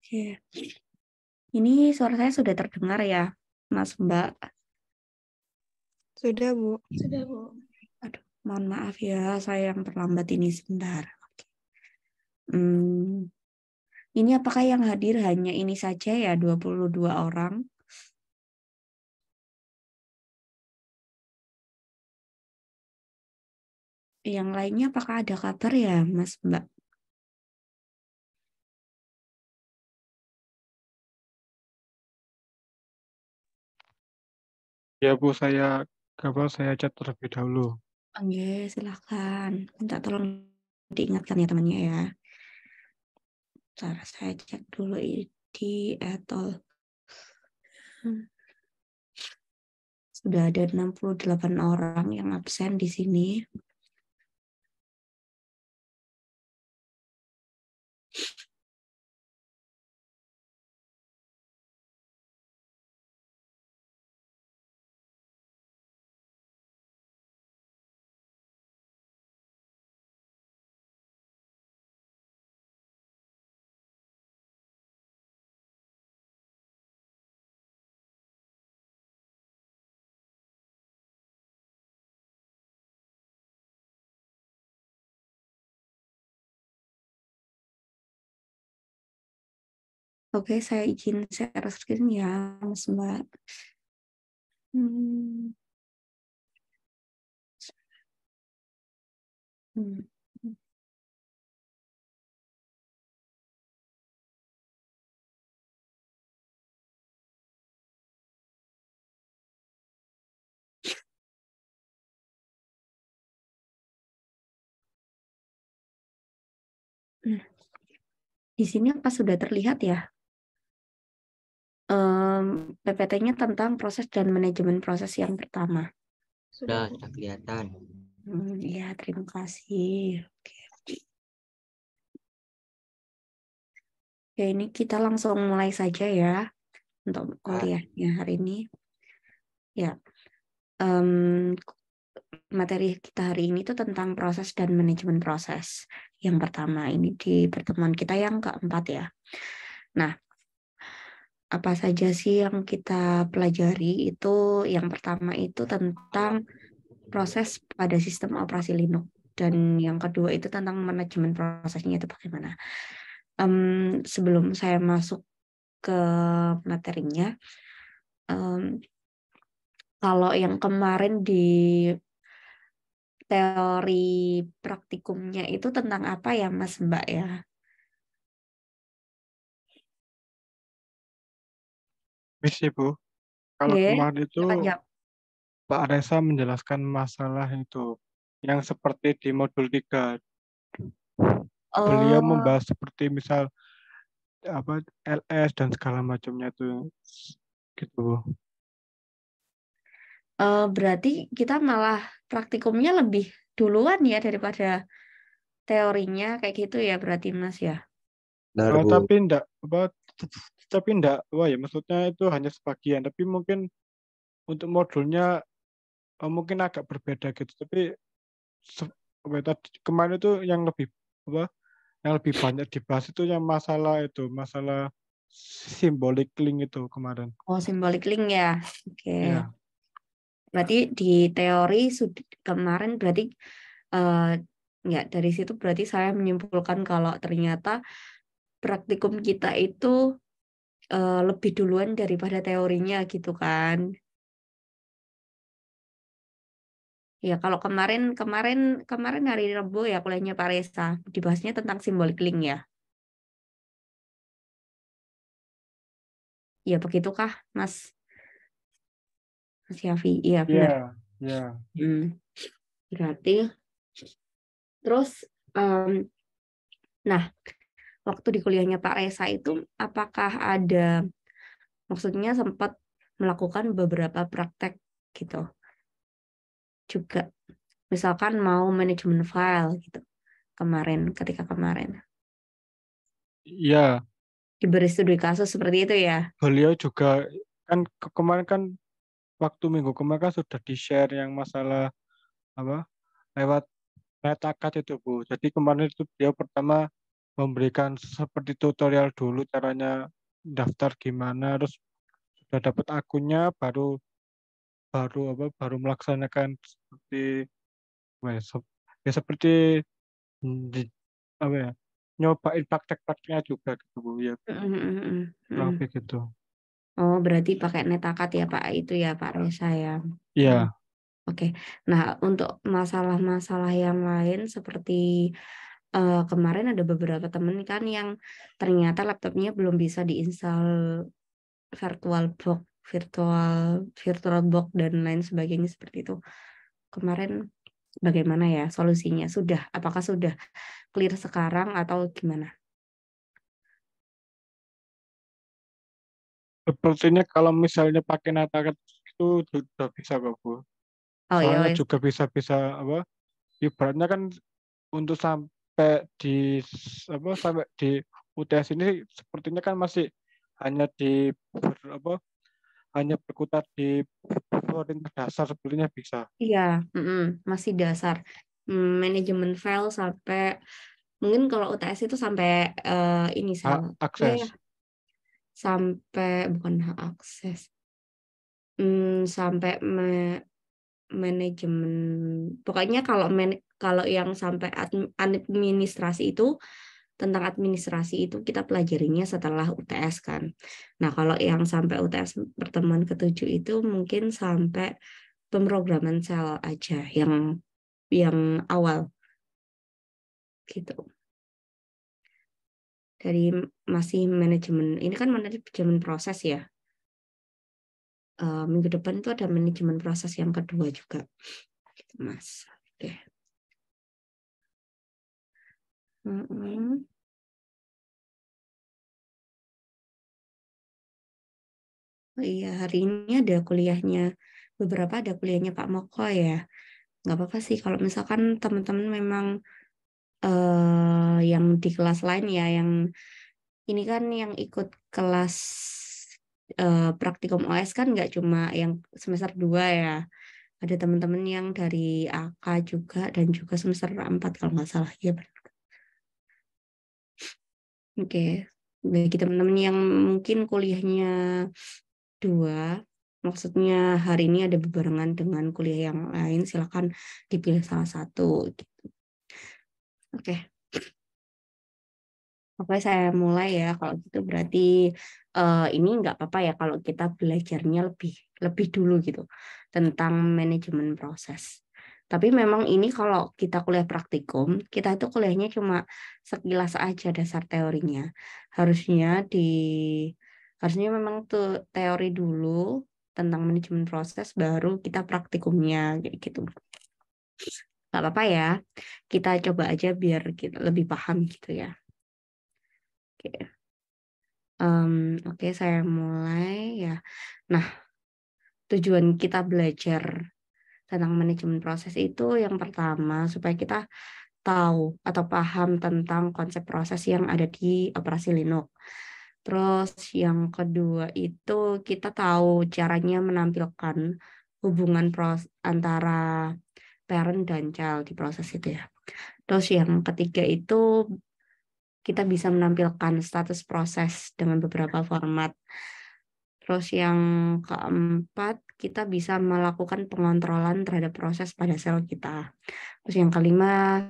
Oke. Ini suara saya sudah terdengar ya, Mas Mbak? Sudah, Bu. Sudah, Bu. Aduh, mohon maaf ya, saya yang terlambat ini sebentar. Oke. Ini apakah yang hadir hanya ini saja ya, 22 orang? Yang lainnya apakah ada kabar ya, Mas Mbak? Ya Bu, saya chat terlebih dahulu. Oke, silakan. Minta tolong diingatkan ya temannya ya. Cara saya cek dulu di etol. Sudah ada 68 orang yang absen di sini. Oke, saya izin share screen ya, Mas Mbak. Hmm. Hmm. Di sini apa sudah terlihat ya? PPT-nya tentang proses dan manajemen proses yang pertama. Sudah kelihatan. Ya, terima kasih. Oke, ini kita langsung mulai saja ya untuk kuliahnya hari ini. Ya, materi kita hari ini tuh tentang proses dan manajemen proses. Yang pertama ini di pertemuan kita yang keempat ya. Nah, apa saja sih yang kita pelajari itu yang pertama itu tentang proses pada sistem operasi Linux dan yang kedua itu tentang manajemen prosesnya itu bagaimana. Sebelum saya masuk ke materinya, kalau yang kemarin di teori praktikumnya itu tentang apa ya Mas Mbak ya? Misi Bu, kalau kemarin itu Jawab. Pak Reza menjelaskan masalah itu yang seperti di modul 3. Beliau membahas seperti misal apa LS dan segala macamnya itu gitu Bu. Berarti kita malah praktikumnya lebih duluan ya daripada teorinya kayak gitu ya berarti Mas ya? Tapi enggak, wah ya maksudnya itu hanya sebagian, tapi mungkin untuk modulnya mungkin agak berbeda gitu. Tapi kemarin itu yang lebih banyak dibahas itu yang masalah symbolic link itu kemarin. Oh, symbolic link ya. Oke. Ya. Berarti di teori kemarin berarti ya dari situ berarti saya menyimpulkan kalau ternyata praktikum kita itu lebih duluan daripada teorinya gitu kan. Ya kalau kemarin hari Rabu ya kuliahnya Pak Reza dibahasnya tentang symbolic link ya. Ya begitukah Mas Syafi? Iya benar. Ya. Berarti terus nah waktu di kuliahnya Pak Reza itu apakah ada maksudnya sempat melakukan beberapa praktek gitu juga. Misalkan mau manajemen file gitu ketika kemarin. Iya. Diberi studi kasus seperti itu ya. Beliau juga kan kemarin kan waktu minggu kemarin kan sudah di-share yang masalah apa lewat Netakat itu Bu. Jadi kemarin itu dia pertama memberikan seperti tutorial dulu caranya daftar gimana, terus sudah dapat akunnya baru baru melaksanakan seperti ya seperti di, apa ya, nyobain praktek-prakteknya juga gitu Bu ya, kurang lebih gitu. Oh, berarti pakai netakat ya Pak, itu ya Pak Reza ya. Iya. Oke. Nah, untuk masalah-masalah yang lain seperti kemarin ada beberapa temen kan yang ternyata laptopnya belum bisa diinstal VirtualBox dan lain sebagainya seperti itu. Kemarin bagaimana ya solusinya? Apakah sudah clear sekarang atau gimana? Sepertinya kalau misalnya pakai natakat itu sudah bisa kok Bu. Oh iya, Soalnya wes. juga bisa apa? Ibaratnya kan untuk sampai di sampai di UTS ini sepertinya kan masih hanya hanya berkutat di perintah dasar sepertinya bisa. Iya, masih dasar. Manajemen file sampai mungkin kalau UTS itu sampai ini sel. Ya, Akses. sampai bukan hak akses. Sampai manajemen. Pokoknya kalau yang sampai administrasi itu tentang administrasi itu kita pelajarinya setelah UTS kan. Nah, kalau yang sampai UTS pertemuan ketujuh itu mungkin sampai pemrograman sel aja yang awal gitu. Dari masih manajemen. Ini kan manajemen proses ya. Minggu depan itu ada manajemen proses yang kedua juga. Gitu, Mas. Oke. Oh iya, hari ini ada kuliahnya. Beberapa ada kuliahnya Pak Moko ya. Nggak apa-apa sih kalau misalkan teman-teman memang yang di kelas lain ya, yang ini kan yang ikut kelas praktikum OS kan nggak cuma yang semester 2 ya. Ada teman-teman yang dari AK juga dan juga semester 4 kalau nggak salah. Ya, oke. Bagi teman-teman yang mungkin kuliahnya 2, maksudnya hari ini ada bebarengan dengan kuliah yang lain, silakan dipilih salah satu. Gitu. Oke. Oke, saya mulai ya. Kalau gitu berarti ini nggak apa-apa ya kalau kita belajarnya lebih dulu gitu tentang manajemen proses. Tapi memang ini kalau kita kuliah praktikum, kita itu kuliahnya cuma sekilas aja dasar teorinya. Harusnya harusnya memang tuh teori dulu tentang manajemen proses, baru kita praktikumnya gitu. Nggak apa-apa ya. Kita coba aja biar kita lebih paham gitu ya. Oke. Oke, saya mulai ya. Nah, tujuan kita belajar tentang manajemen proses itu yang pertama supaya kita tahu atau paham tentang konsep proses yang ada di operasi Linux. Terus yang kedua itu kita tahu caranya menampilkan hubungan antara parent dan child di proses itu ya. Terus yang ketiga itu kita bisa menampilkan status proses dengan beberapa format. Terus yang keempat, kita bisa melakukan pengontrolan terhadap proses pada sel kita. Terus yang kelima,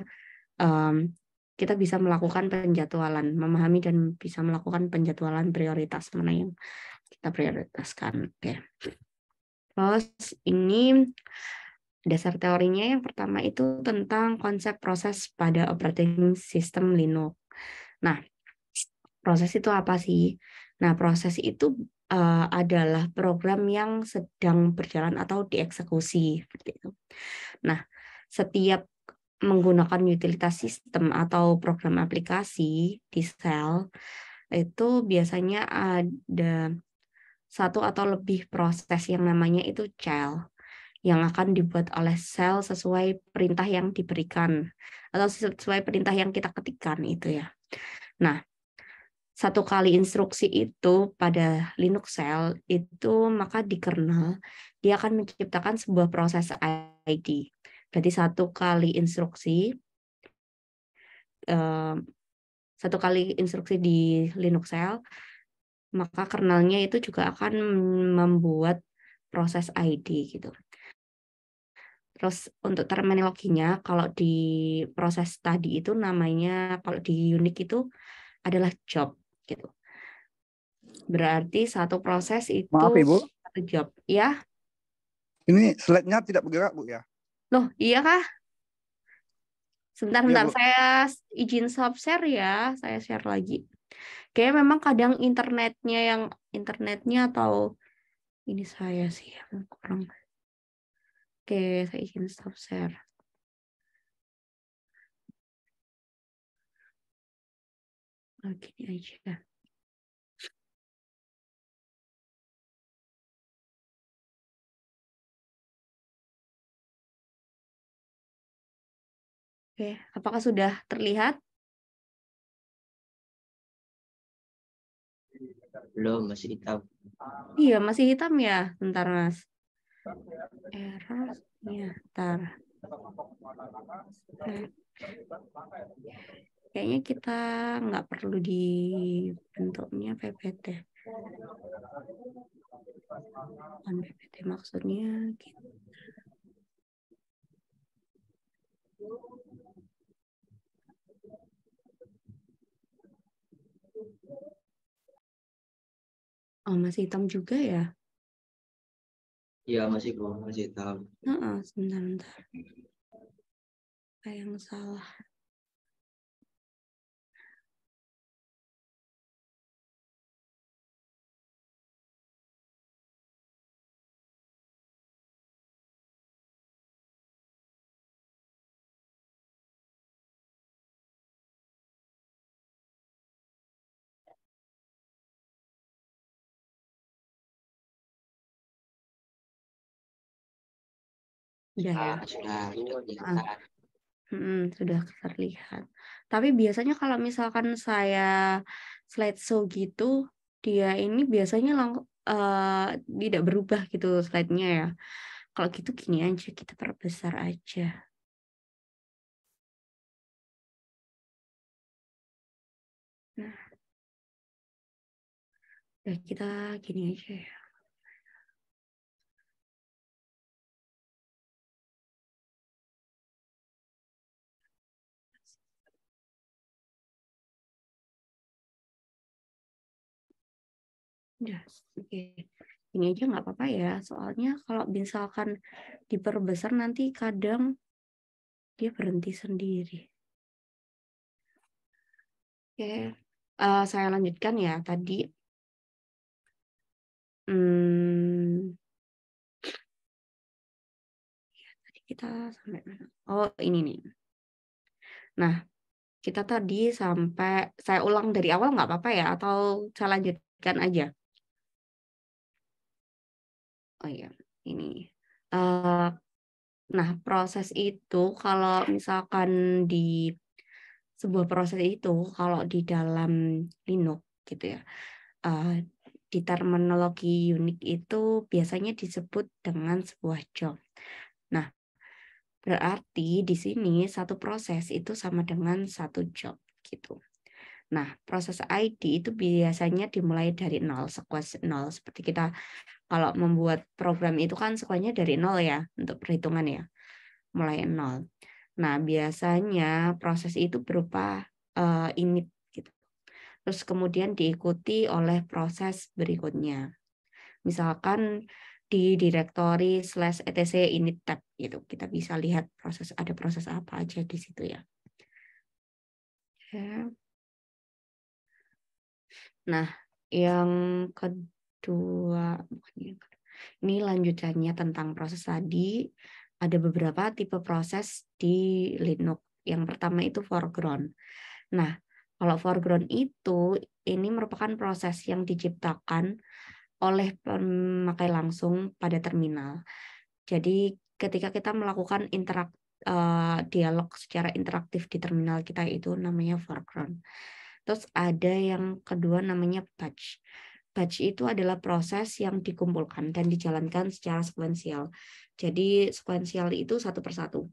kita bisa melakukan penjadwalan, memahami dan bisa melakukan penjadwalan prioritas mana yang kita prioritaskan. Oke. Terus ini dasar teorinya yang pertama itu tentang konsep proses pada operating system Linux. Nah, proses itu apa sih? Nah, proses itu adalah program yang sedang berjalan atau dieksekusi. Seperti itu. Nah, setiap menggunakan utilitas sistem atau program aplikasi di sel, itu biasanya ada satu atau lebih proses yang namanya itu child, yang akan dibuat oleh sel sesuai perintah yang diberikan, atau sesuai perintah yang kita ketikkan itu ya. Nah, satu kali instruksi itu pada Linux Shell itu maka di kernel dia akan menciptakan sebuah proses ID. Berarti satu kali instruksi satu kali instruksi di Linux shell, maka kernelnya itu juga akan membuat proses ID gitu. Terus untuk terminologinya, kalau di proses tadi itu namanya, kalau di Unix itu adalah job gitu. Berarti satu proses itu Maaf Ibu, satu job. Ya, ini slide-nya tidak bergerak Bu ya? loh iya kah? Sebentar, Iya bentar, Bu. saya izin stop share ya, saya share lagi. Kayaknya memang kadang internetnya atau ini saya sih yang kurang. Oke, saya izin stop share. Gini aja. Oke, apakah sudah terlihat? Belum, masih hitam. Iya, masih hitam ya. Bentar, Mas. Error. Iya, bentar. Kayaknya kita nggak perlu di bentuknya PPT. Bukan PPT maksudnya gitu. Oh, masih hitam juga ya? Iya, masih Bu, masih hitam. Sebentar. Apa yang salah? Udah ya? Sudah kelihatan. Sudah terlihat. Tapi biasanya kalau misalkan saya slideshow gitu, dia ini biasanya tidak berubah gitu slide-nya ya. Kalau gitu gini aja, kita perbesar aja. Nah, udah kita gini aja ya. Udah, oke. Ini aja nggak apa-apa ya, soalnya kalau misalkan diperbesar nanti kadang dia berhenti sendiri. Oke, saya lanjutkan ya tadi. Tadi kita sampai mana? Oh, ini nih. Nah, kita tadi sampai, saya ulang dari awal nggak apa-apa ya, atau saya lanjutkan aja? Oh iya, ini. Nah, proses itu kalau misalkan di sebuah proses itu, kalau di dalam Linux gitu ya, di terminologi Unix itu biasanya disebut dengan sebuah job. Nah, berarti di sini satu proses itu sama dengan satu job gitu. Nah, proses ID itu biasanya dimulai dari nol, sequence nol. Seperti kita kalau membuat program itu kan sequence-nya dari nol ya, untuk perhitungan ya, mulai nol. Nah, biasanya proses itu berupa init gitu. Terus kemudian diikuti oleh proses berikutnya. Misalkan di direktori /etc init tab gitu, kita bisa lihat ada proses apa aja di situ ya. Nah, yang kedua, ini lanjutannya tentang proses tadi. Ada beberapa tipe proses di Linux. Yang pertama itu foreground. Nah, kalau foreground itu, ini merupakan proses yang diciptakan oleh pemakai langsung pada terminal. Jadi ketika kita melakukan dialog secara interaktif di terminal kita itu namanya foreground. Terus ada yang kedua namanya batch. Batch itu adalah proses yang dikumpulkan dan dijalankan secara sekuensial. Jadi sekuensial itu satu persatu.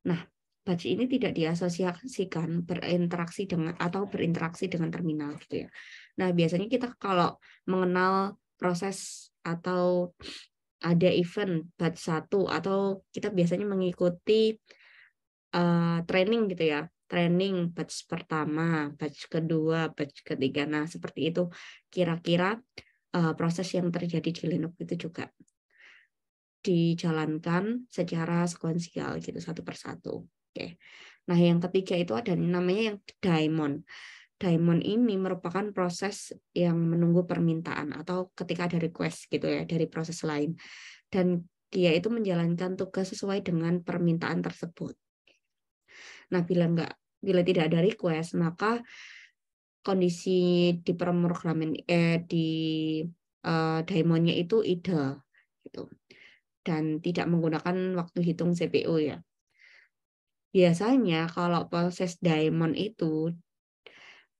Nah, batch ini tidak diasosiasikan berinteraksi dengan terminal gitu ya. Nah, biasanya kita kalau mengenal proses atau ada event batch 1 atau kita biasanya mengikuti training gitu ya. Training batch pertama, batch kedua, batch ketiga. Nah, seperti itu kira-kira proses yang terjadi di Linux itu juga dijalankan secara sekuensial gitu satu persatu. Oke. Nah, yang ketiga itu ada namanya yang daemon. Daemon ini merupakan proses yang menunggu permintaan atau ketika ada request gitu ya dari proses lain. Dan dia itu menjalankan tugas sesuai dengan permintaan tersebut. Nah, bila tidak ada request, maka kondisi di pemrograman di daemonnya itu idle gitu. Dan tidak menggunakan waktu hitung CPU ya. Biasanya kalau proses daemon itu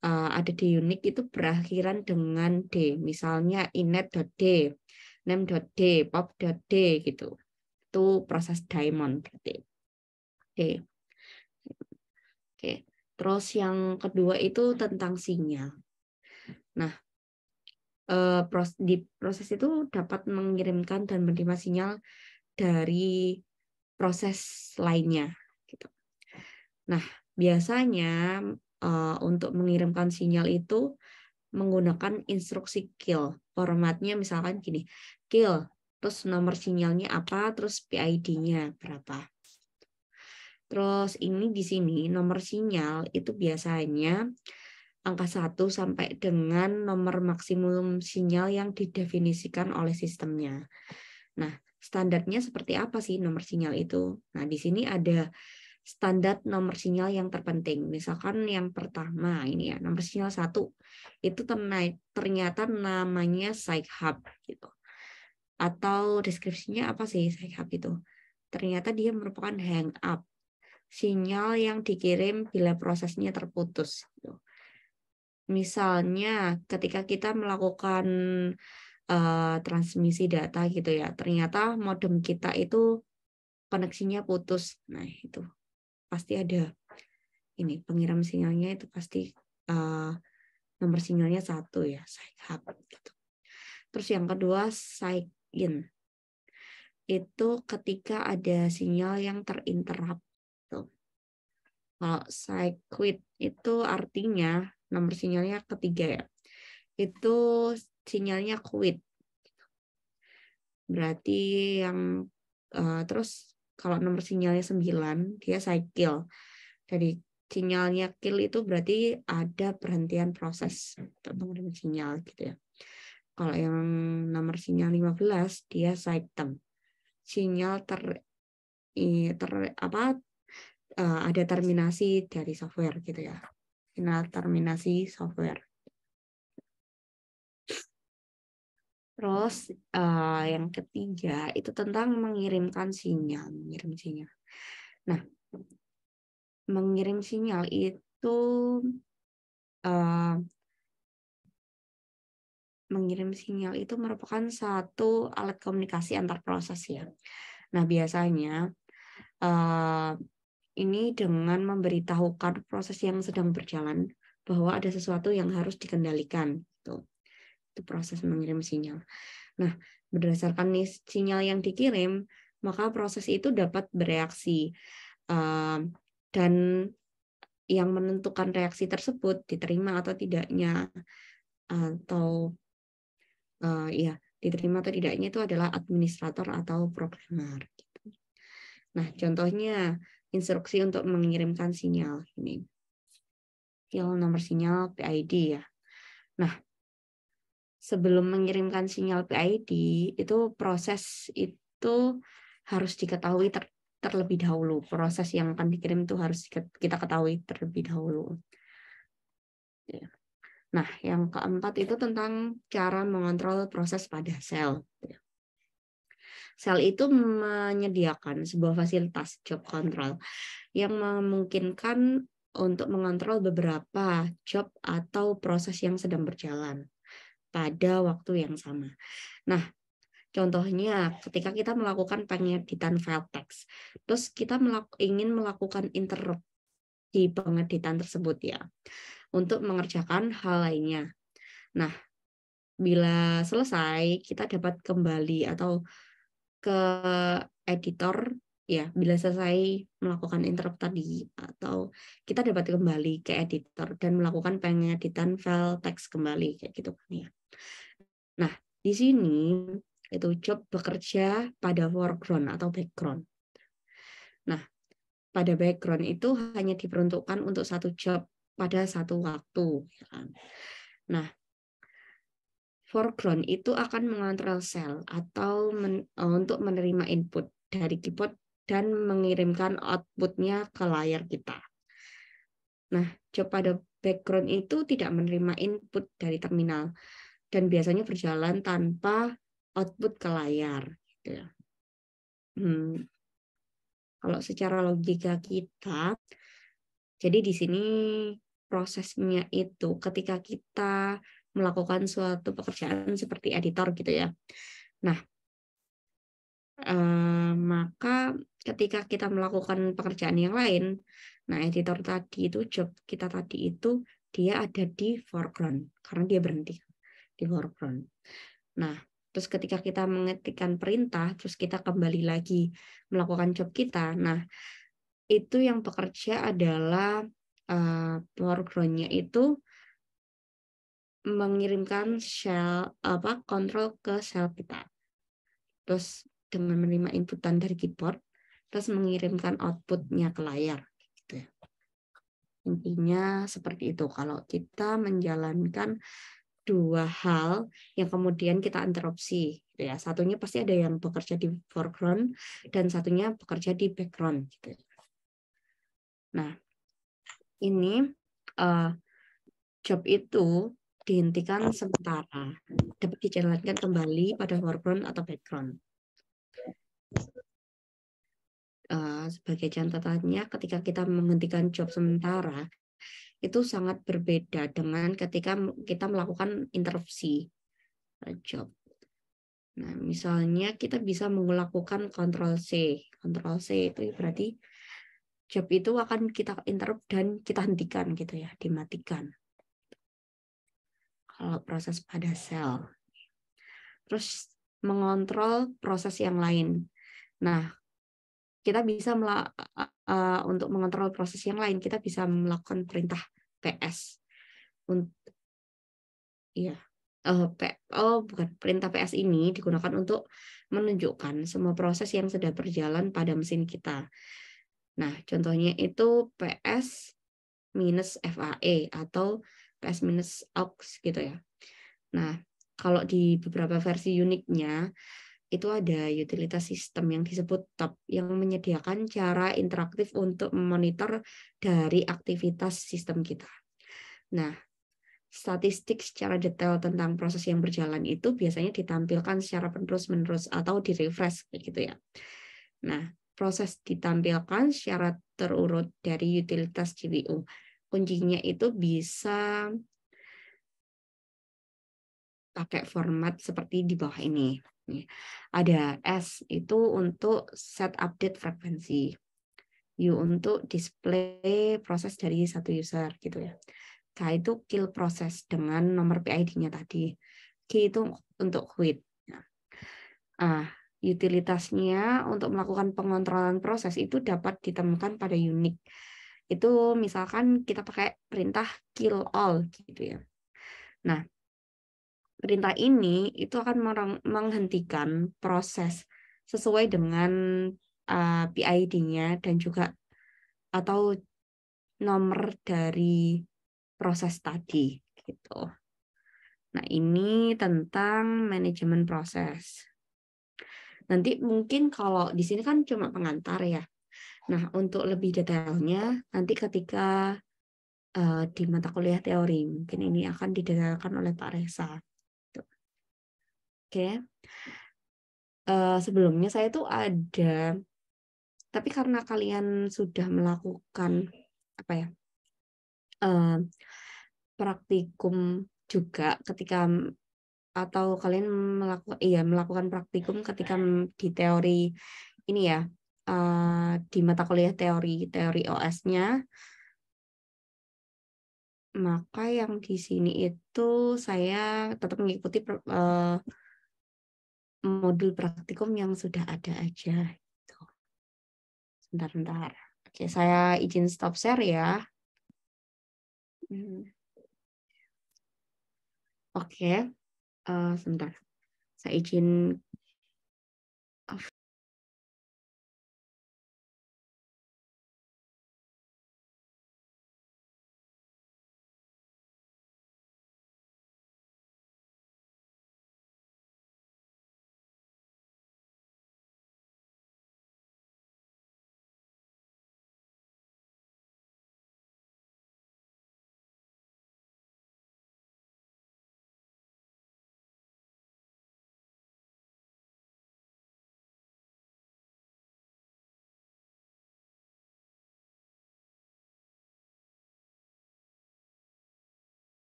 ada di Unix itu berakhiran dengan D. Misalnya init.d, name.d, pop.d gitu. Itu proses daemon berarti. D. Oke. Terus yang kedua itu tentang sinyal. Nah, di proses itu dapat mengirimkan dan menerima sinyal dari proses lainnya. Gitu. Nah, biasanya untuk mengirimkan sinyal itu menggunakan instruksi kill. Formatnya misalkan gini, kill, terus nomor sinyalnya apa, terus PID-nya berapa. Terus ini di sini nomor sinyal itu biasanya angka 1 sampai dengan nomor maksimum sinyal yang didefinisikan oleh sistemnya. Nah, standarnya seperti apa sih nomor sinyal itu? Nah, di sini ada standar nomor sinyal yang terpenting. Misalkan yang pertama ini ya, nomor sinyal 1 itu ternyata namanya site hub gitu. Atau deskripsinya apa sih site hub itu? Ternyata dia merupakan hang up, sinyal yang dikirim bila prosesnya terputus gitu. Misalnya ketika kita melakukan transmisi data gitu ya, ternyata modem kita itu koneksinya putus. Nah, itu pasti ada ini pengirim sinyalnya itu pasti nomor sinyalnya 1 ya, site hub gitu. Terus yang kedua site in. Itu ketika ada sinyal yang terinterrupt. Tuh. Kalau site quit itu artinya nomor sinyalnya ketiga ya. Itu sinyalnya quit. Berarti yang terus kalau nomor sinyalnya 9 dia site kill. Jadi sinyalnya kill itu berarti ada perhentian proses untuk mengirim sinyal gitu ya. Kalau yang nomor sinyal 15 dia site term. Sinyal ada terminasi dari software gitu ya. Sinyal terminasi software. Terus yang ketiga itu tentang mengirimkan sinyal, mengirim sinyal. Nah, mengirim sinyal itu merupakan satu alat komunikasi antar proses ya. Nah, biasanya ini dengan memberitahukan proses yang sedang berjalan bahwa ada sesuatu yang harus dikendalikan. Itu proses mengirim sinyal. Nah, berdasarkan sinyal yang dikirim, maka proses itu dapat bereaksi. Dan yang menentukan reaksi tersebut diterima atau tidaknya, atau diterima atau tidaknya itu adalah administrator atau programmer. Nah, contohnya instruksi untuk mengirimkan sinyal ini. Kill nomor sinyal PID ya. Nah, sebelum mengirimkan sinyal PID, itu proses itu harus diketahui terlebih dahulu. Proses yang akan dikirim itu harus kita ketahui terlebih dahulu. Nah, yang keempat itu tentang cara mengontrol proses pada sel. Sel itu menyediakan sebuah fasilitas job control yang memungkinkan untuk mengontrol beberapa job atau proses yang sedang berjalan pada waktu yang sama. Nah, Contohnya, ketika kita melakukan pengeditan file teks, terus kita ingin melakukan interrupt di pengeditan tersebut ya, untuk mengerjakan hal lainnya. Nah, bila selesai, kita dapat kembali atau ke editor ya, bila selesai melakukan interrupt tadi, atau kita dapat kembali ke editor dan melakukan pengeditan file teks kembali kayak gitu kan ya. Nah, di sini itu job bekerja pada foreground atau background. Nah, pada background itu hanya diperuntukkan untuk satu job pada satu waktu. Ya kan? Nah, foreground itu akan mengontrol sel atau untuk menerima input dari keyboard dan mengirimkan outputnya ke layar kita. Nah, job pada background itu tidak menerima input dari terminal dan biasanya berjalan tanpa output ke layar. Gitu ya. Kalau secara logika kita, jadi di sini prosesnya itu ketika kita melakukan suatu pekerjaan seperti editor gitu ya. Nah, maka ketika kita melakukan pekerjaan yang lain, nah editor tadi itu job kita tadi itu dia ada di foreground karena dia berhenti di foreground. Nah, terus ketika kita mengetikkan perintah, terus kita kembali lagi melakukan job kita. Nah, itu yang bekerja adalah foreground-nya itu mengirimkan kontrol ke sel kita. Terus dengan menerima inputan dari keyboard, terus mengirimkan output-nya ke layar. Gitu ya. Intinya seperti itu. Kalau kita menjalankan dua hal yang kemudian kita interupsi, gitu ya. Satunya pasti ada yang bekerja di foreground dan satunya bekerja di background. Gitu. Nah, ini job itu dihentikan sementara, dapat dijalankan kembali pada foreground atau background. Sebagai catatannya, ketika kita menghentikan job sementara, itu sangat berbeda dengan ketika kita melakukan interupsi job. Nah, misalnya kita bisa melakukan Ctrl C. Ctrl C itu berarti job itu akan kita interrupt dan kita hentikan gitu ya, dimatikan. Kalau proses pada sel. Terus mengontrol proses yang lain. Nah, kita bisa untuk mengontrol proses yang lain, kita bisa melakukan perintah PS. Bukan, perintah PS ini digunakan untuk menunjukkan semua proses yang sudah berjalan pada mesin kita. Nah, contohnya itu PS minus FAE atau PS minus AUX gitu ya. Nah, kalau di beberapa versi Unix-nya itu ada utilitas sistem yang disebut TOP yang menyediakan cara interaktif untuk memonitor dari aktivitas sistem kita. Nah, statistik secara detail tentang proses yang berjalan itu biasanya ditampilkan secara penerus-menerus atau di-refresh gitu ya. Nah, proses ditampilkan secara terurut dari utilitas GPU. Kuncinya itu bisa pakai format seperti di bawah ini. Ada S itu untuk set update frekuensi. U untuk display proses dari satu user gitu ya. K itu kill proses dengan nomor PID-nya tadi. Q itu untuk quit. Utilitasnya untuk melakukan pengontrolan proses itu dapat ditemukan pada Unix. Itu misalkan kita pakai perintah kill all gitu ya. Nah, perintah ini itu akan menghentikan proses sesuai dengan PID-nya dan juga atau nomor dari proses tadi gitu. Nah, ini tentang manajemen proses. Nanti mungkin kalau di sini kan cuma pengantar ya. Nah, untuk lebih detailnya nanti ketika di mata kuliah teori mungkin ini akan didetailkan oleh Pak Reza. Oke. Sebelumnya saya tuh ada, tapi karena kalian sudah melakukan apa ya praktikum juga ketika atau kalian melakukan praktikum ketika di teori ini ya, di mata kuliah teori OS-nya, maka yang di sini itu saya tetap mengikuti modul praktikum yang sudah ada aja. Gitu. Sebentar. Oke, saya izin stop share ya. Oke, sebentar. Saya izin off.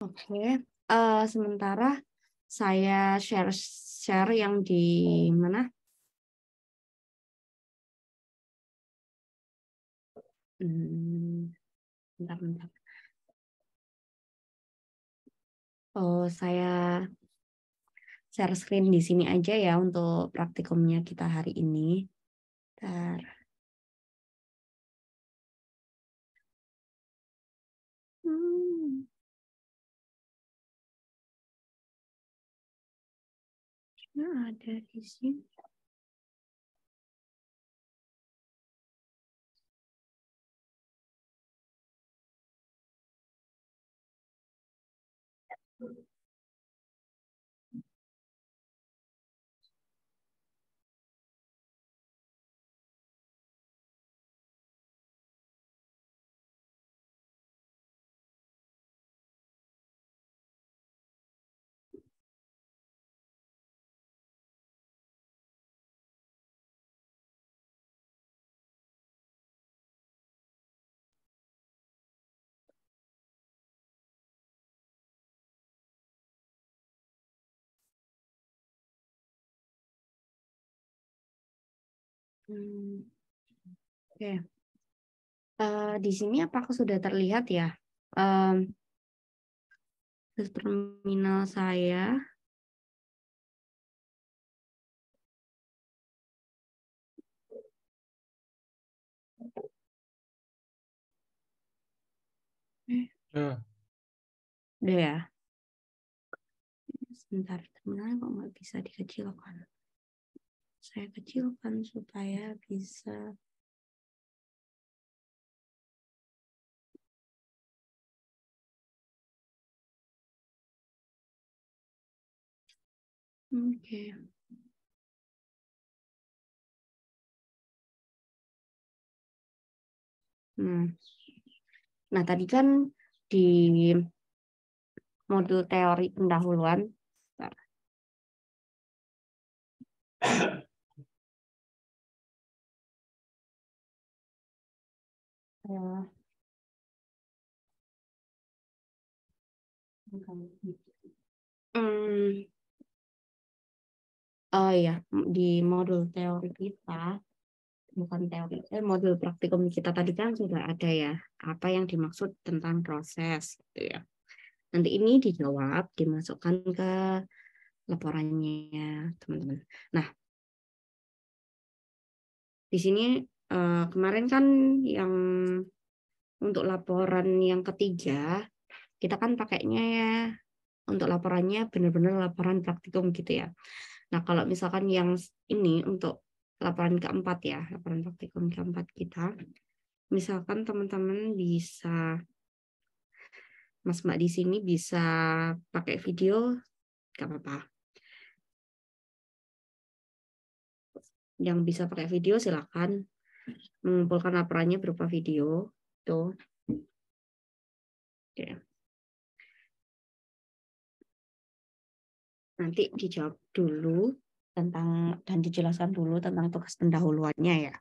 Oke, sementara saya share yang di mana? Bentar. Oh, saya share screen di sini aja ya untuk praktikumnya kita hari ini. Bentar. Ada di sini. Oke. Di sini apakah sudah terlihat ya? Terminal saya. Ya. Udah ya. Sebentar, terminalnya kok nggak bisa dikecilkan. Saya kecilkan supaya bisa. Oke. Nah, tadi kan di modul teori pendahuluan. Oh ya, di modul teori kita, bukan teori, modul praktikum kita tadi kan sudah ada ya, apa yang dimaksud tentang proses, gitu ya. Nanti ini dijawab, dimasukkan ke laporannya, teman-teman. Nah, di sini kemarin kan yang untuk laporan yang ketiga, kita kan pakainya ya, untuk laporannya benar-benar laporan praktikum gitu ya. Nah, kalau misalkan yang ini untuk laporan keempat ya, laporan praktikum keempat kita, misalkan teman-teman bisa, Mas Mbak di sini bisa pakai video, nggak apa-apa. Yang bisa pakai video silakan mengumpulkan laporannya berupa video. Tuh. Oke. Nanti dijawab dulu tentang dan dijelaskan dulu tentang tugas pendahuluannya ya.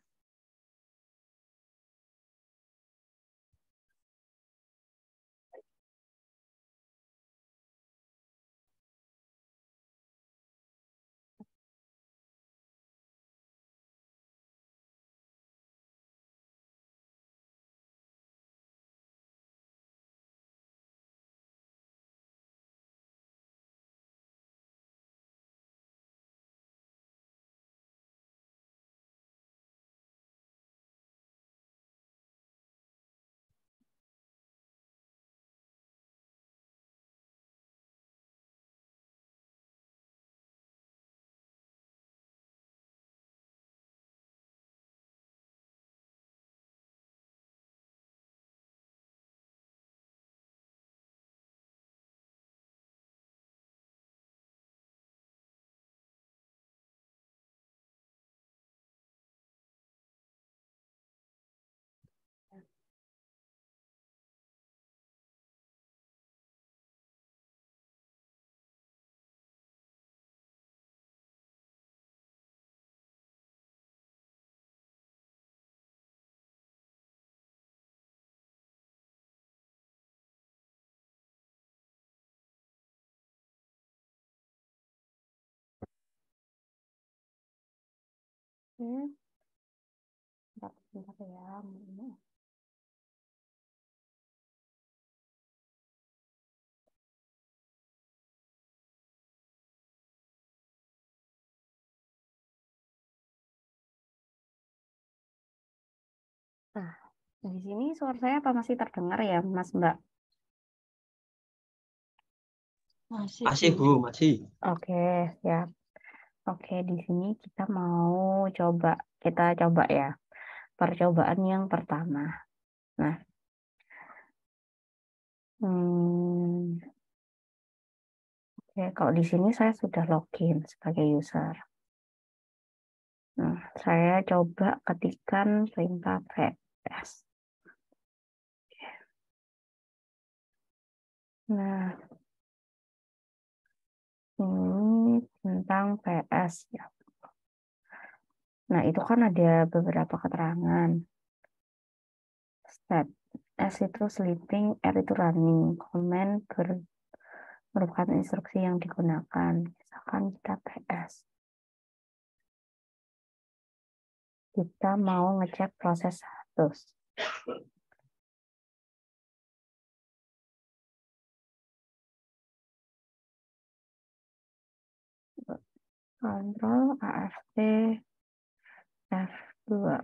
Oke. Bentar ya. Nah, di sini suara saya apa masih terdengar ya, Mas Mbak? Masih, Bu, masih. Oke, ya. Oke, di sini kita coba ya. Percobaan yang pertama. Nah, oke, kalau di sini saya sudah login sebagai user. Nah, saya coba ketikkan perintah ps. Nah, ini tentang ps ya. Nah, itu kan ada beberapa keterangan. Step. S itu sleeping, R itu running. Command merupakan instruksi yang digunakan. Misalkan kita ps. Kita mau ngecek proses status. Kontrol AFT F2.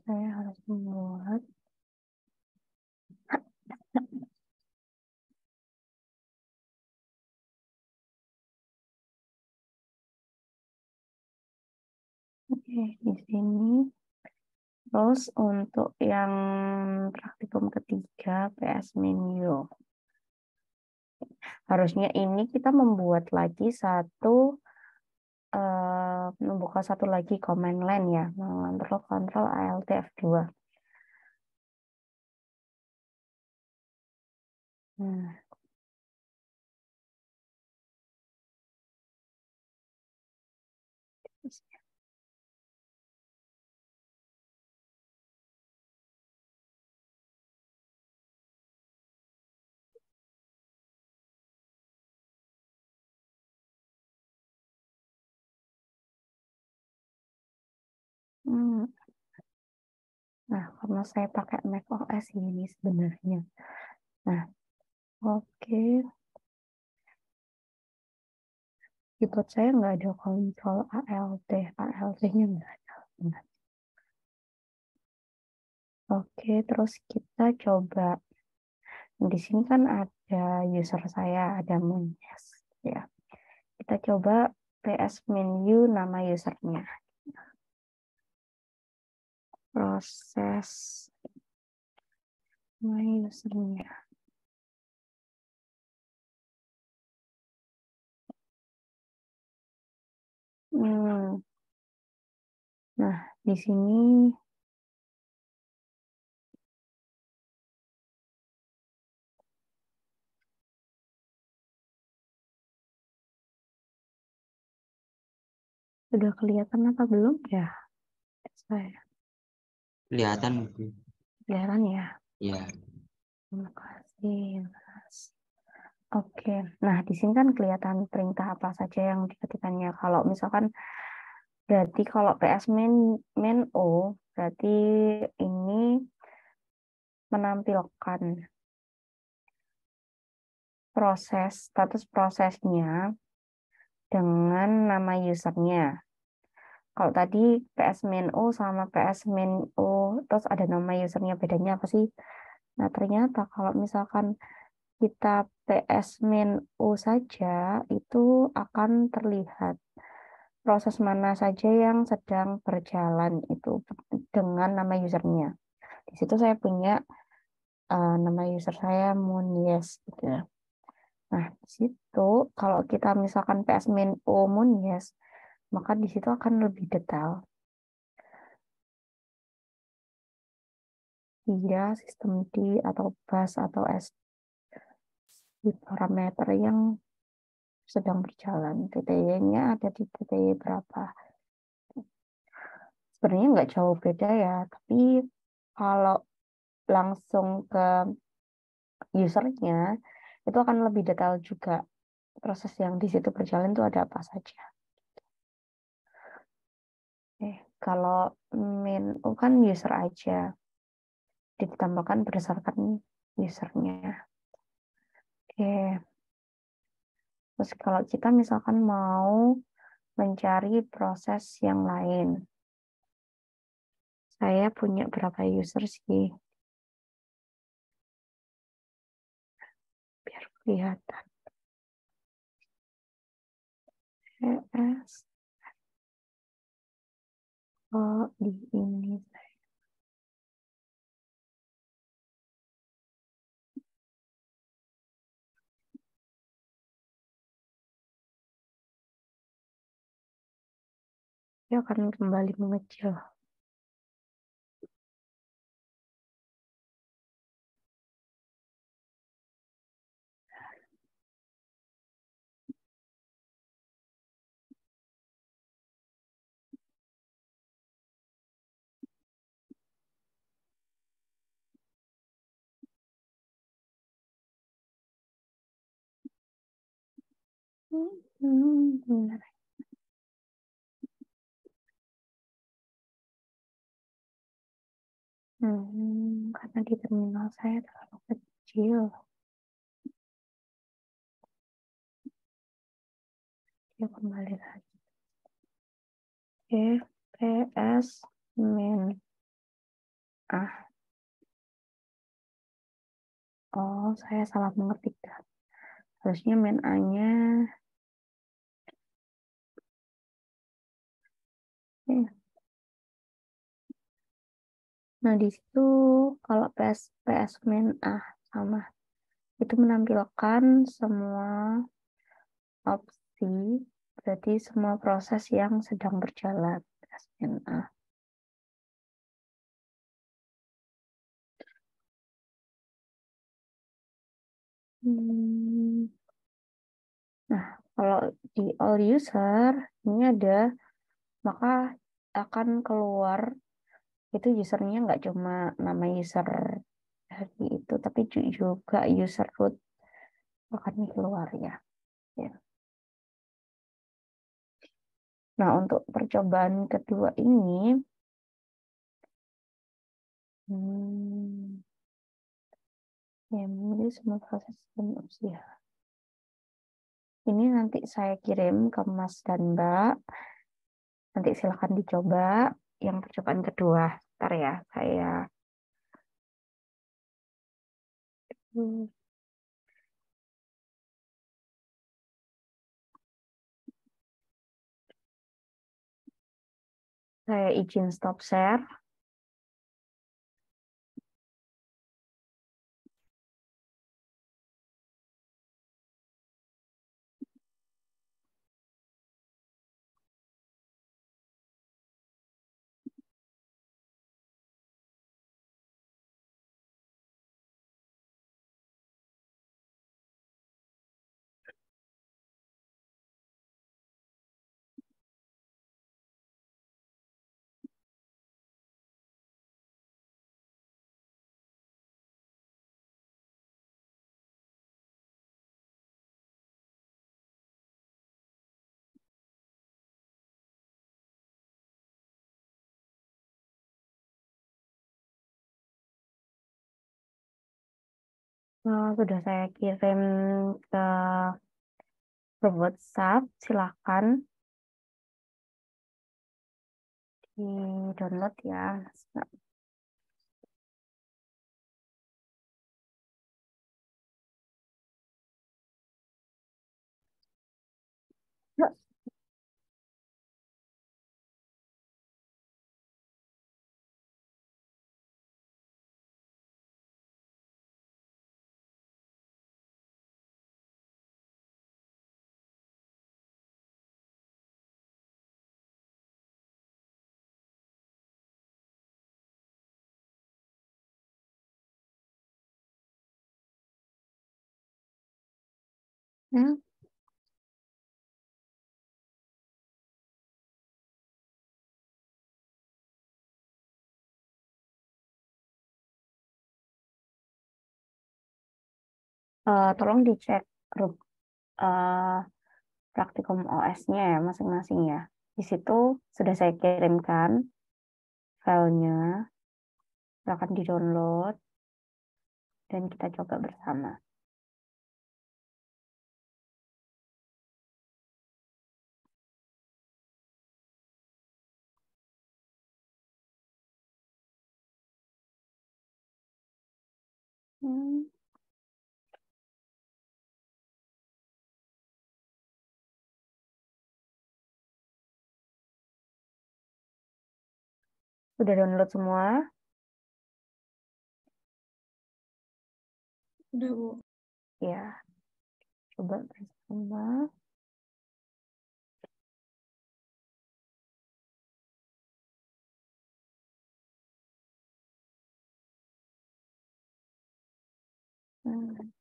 Saya harus membuat di sini. Terus untuk yang praktikum ketiga PS menu. Harusnya ini kita membuat lagi membuka satu lagi command line ya, mengontrol kontrol ALT F2. Nah. Nah, karena saya pakai Mac OS ini sebenarnya. Nah, oke. Keyboard saya nggak ada kontrol ALT. ALT-nya nggak ada. Nah. Oke, terus kita coba. Di sini kan ada user saya, ada Munyes. Ya. Kita coba PS menu nama usernya. Proses nama usernya. Nah, di sini sudah kelihatan apa belum ya? Saya Kelihatan. kelihatan ya. Ya. Terima kasih, Mas. Oke, nah di sini kan kelihatan perintah apa saja yang diketikkannya. Kalau misalkan berarti kalau PS main O berarti ini menampilkan status prosesnya dengan nama usernya. Kalau tadi PS main O sama PS main O terus ada nama usernya, bedanya apa sih? Nah, ternyata kalau misalkan kita PS main O saja itu akan terlihat proses mana saja yang sedang berjalan itu dengan nama usernya. Di situ saya punya nama user saya Munies gitu ya. Nah, di situ kalau kita misalkan PS main O Munies, maka di situ akan lebih detail. Dia sistem D atau bus atau S di parameter yang sedang berjalan. TTY-nya ada di TTY berapa. Sebenarnya nggak jauh beda ya, tapi kalau langsung ke usernya, itu akan lebih detail juga. Proses yang di situ berjalan itu ada apa saja. Kalau main kan user aja, ditambahkan berdasarkan usernya. Oke. Terus kalau kita misalkan mau mencari proses yang lain, saya punya berapa user sih? Biar kelihatan. PS. Oh, di ini. Dia akan kembali mengecil. Benar. Karena di terminal saya terlalu kecil. Dia kembali lagi. Oke, PS min A. Oh, saya salah mengetik. Harusnya min A-nya. Nah, di situ kalau PS min A sama itu menampilkan semua opsi, berarti semua proses yang sedang berjalan. PS min A. Nah, kalau di all user ini ada, maka akan keluar itu usernya nggak cuma nama user hari itu, tapi juga user root akan keluar ya. Nah, untuk percobaan kedua ini, ya, ini semua proses dan usia. Ini nanti saya kirim ke Mas dan Mbak. Nanti silakan dicoba yang percobaan kedua. Ntar ya, saya Saya izin stop share. Sudah saya kirim ke grup WhatsApp. Silakan di download ya. Hmm. Tolong dicek grup praktikum OS-nya ya masing-masing ya. Di situ sudah saya kirimkan filenya. Silakan di-download dan kita coba bersama. Hmm. Sudah download semua? Udah, Bu. Ya, coba bersama.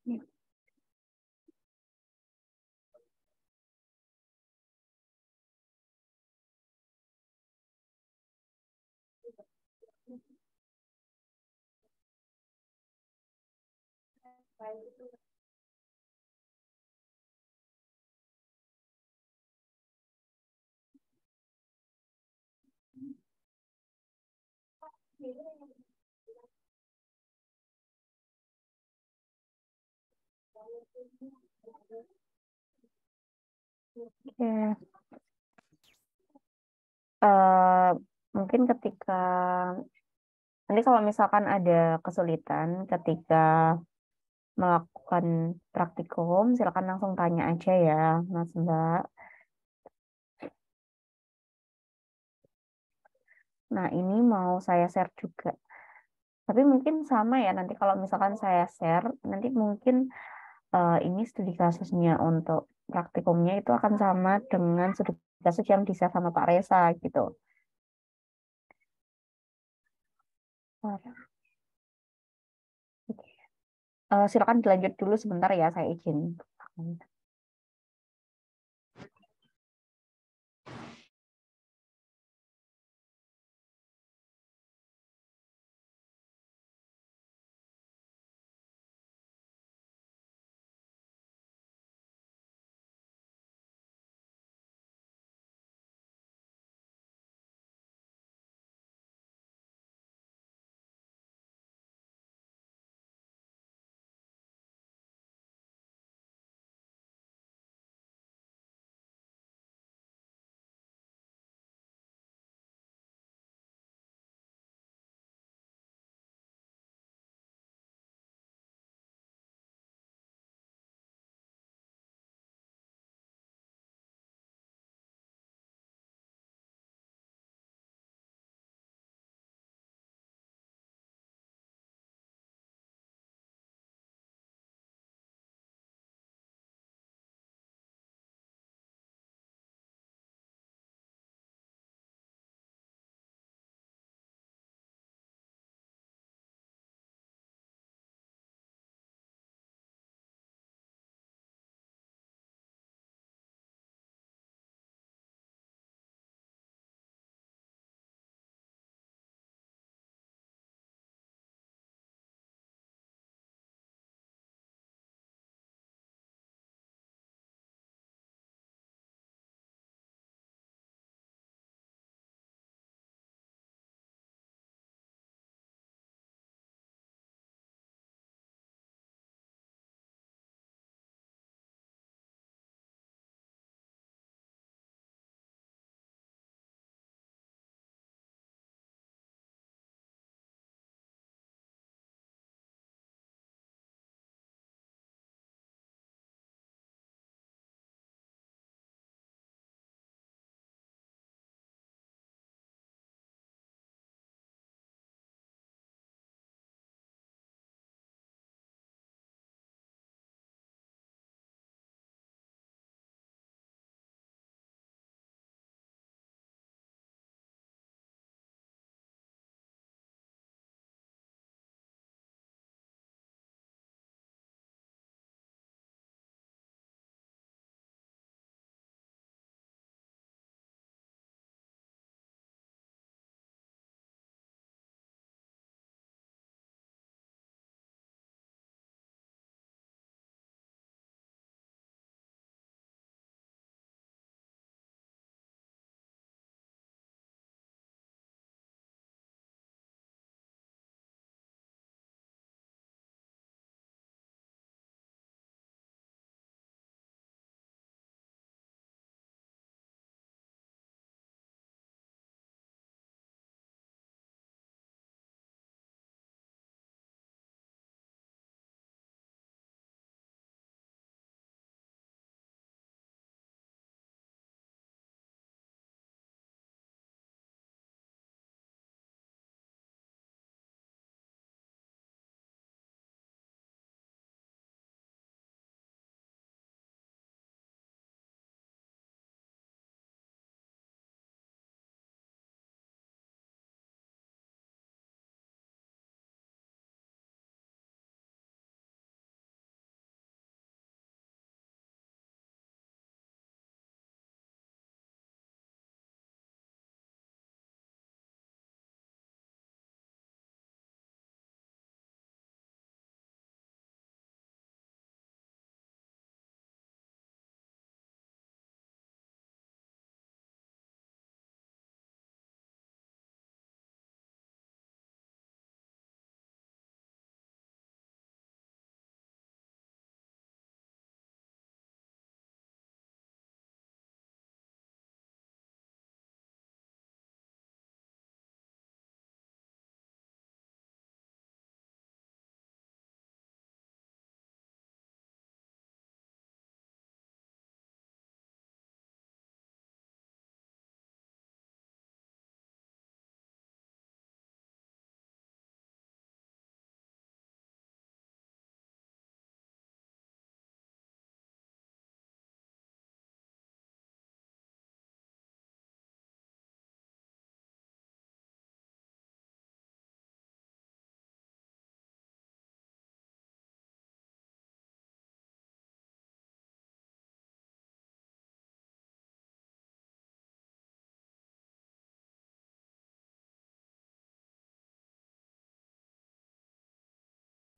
Ya. Oke. Mungkin ketika nanti kalau misalkan ada kesulitan ketika melakukan praktikum, silakan langsung tanya aja ya, Mas Mbak. Nah, ini mau saya share juga. Tapi mungkin sama ya, nanti kalau misalkan saya share, nanti mungkin ini studi kasusnya untuk praktikumnya itu akan sama dengan studi kasus yang di-share sama Pak Reza gitu. Silakan dilanjut dulu sebentar ya, saya izin.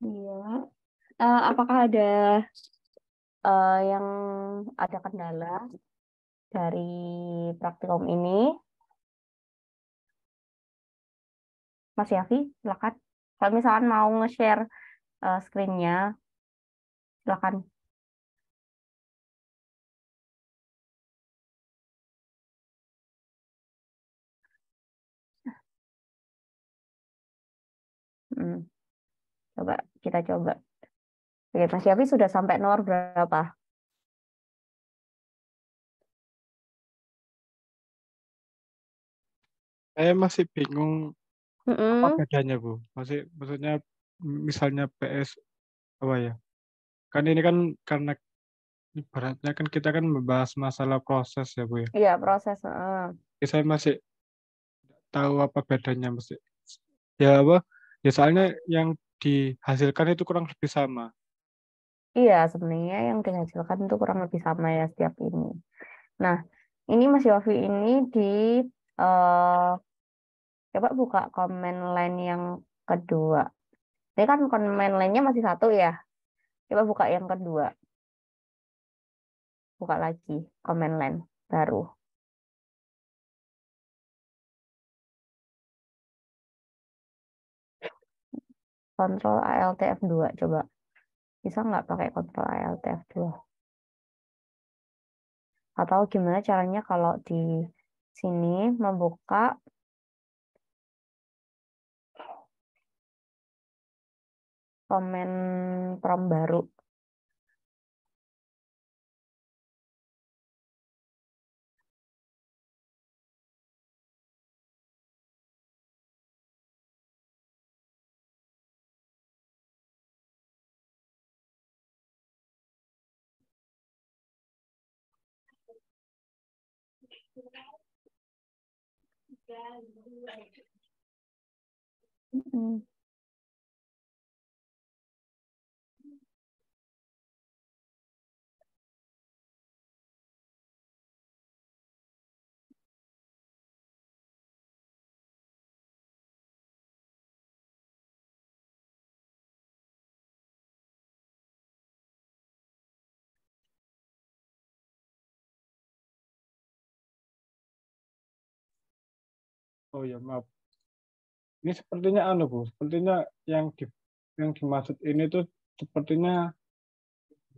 Iya. Apakah ada yang ada kendala dari praktikum ini? Mas Yafi, silakan. Kalau misalkan mau nge-share screen-nya, silakan. Hmm, coba kita coba. Oke, Mas Yafi sudah sampai nomor berapa? Saya masih bingung apa Mm-mm. bedanya, Bu. Maksudnya misalnya PS apa ya? Kan ini kan karena ibaratnya kan kita kan membahas masalah proses ya, Bu ya. Iya, proses. Jadi saya masih tahu apa bedanya mesti. Ya apa? Ya soalnya yang dihasilkan itu kurang lebih sama. Iya, sebenarnya yang dihasilkan itu kurang lebih sama ya setiap ini. Nah, ini Mas Yofi ini di eh, coba buka komen line yang kedua. Ini kan komen line-nya masih satu ya. Coba buka yang kedua. Buka lagi komen line baru. Kontrol Alt F2 coba. Bisa nggak pakai kontrol Alt F2? Atau gimana caranya kalau di sini membuka komen prompt baru. Mm-mm. Oh ya, maaf. Ini sepertinya Bu. Sepertinya yang yang dimaksud ini tuh sepertinya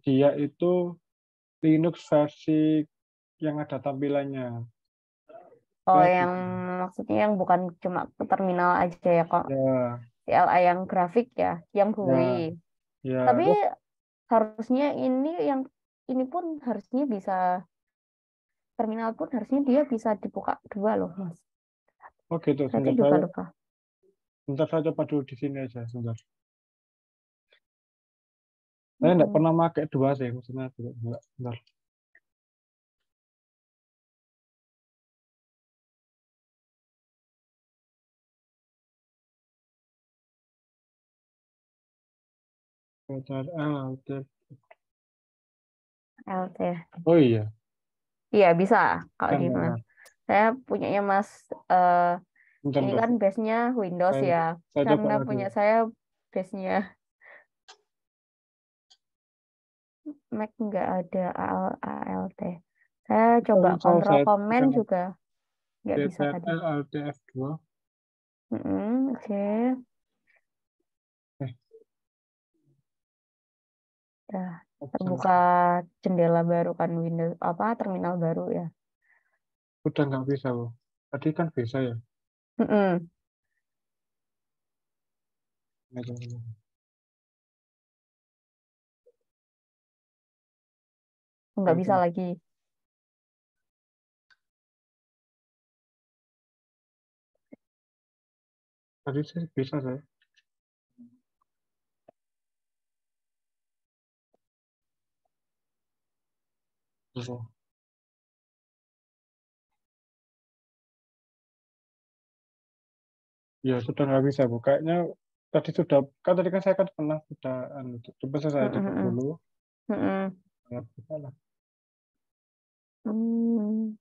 dia itu Linux versi yang ada tampilannya. Oh, Ya, yang maksudnya yang bukan cuma ke terminal aja ya kok. ya, CLI yang grafik ya, yang GUI. ya, ya. Tapi Oh, harusnya yang ini pun harusnya bisa terminal pun harusnya dia bisa dibuka dua loh, Mas. oh gitu. Saya itu juga lupa. Sebentar saya coba dulu di sini aja. Sebentar. Saya nggak Mm-mm. pernah pakai dua sih, maksudnya enggak. Sebentar. Oke. LT. Oh iya, Iya bisa kalau kan di ya. Mas. Saya punyanya Mas Bentar, ini bentar. kan base-nya Windows Saya, ya. saya coba Karena lagi. punya saya base-nya Mac nggak ada ALT. Saya coba Misal kontrol saya komen tekan juga nggak bisa tadi. CTRL Alt F2. Oke. Eh, Dah option. terbuka jendela baru kan Windows apa terminal baru ya. Udah nggak bisa, Bu. Tadi kan bisa ya. Mm-mm. Nah, coba. Nggak bisa Oke. lagi. Tadi sih bisa saya. Bisa. Ya, sudah nggak bisa, Bu. Kayaknya tadi sudah, kan tadi kan saya kan pernah sudah, coba saya coba Mm-mm. dulu. Mm-mm. Ya, bisa lah. Hmm.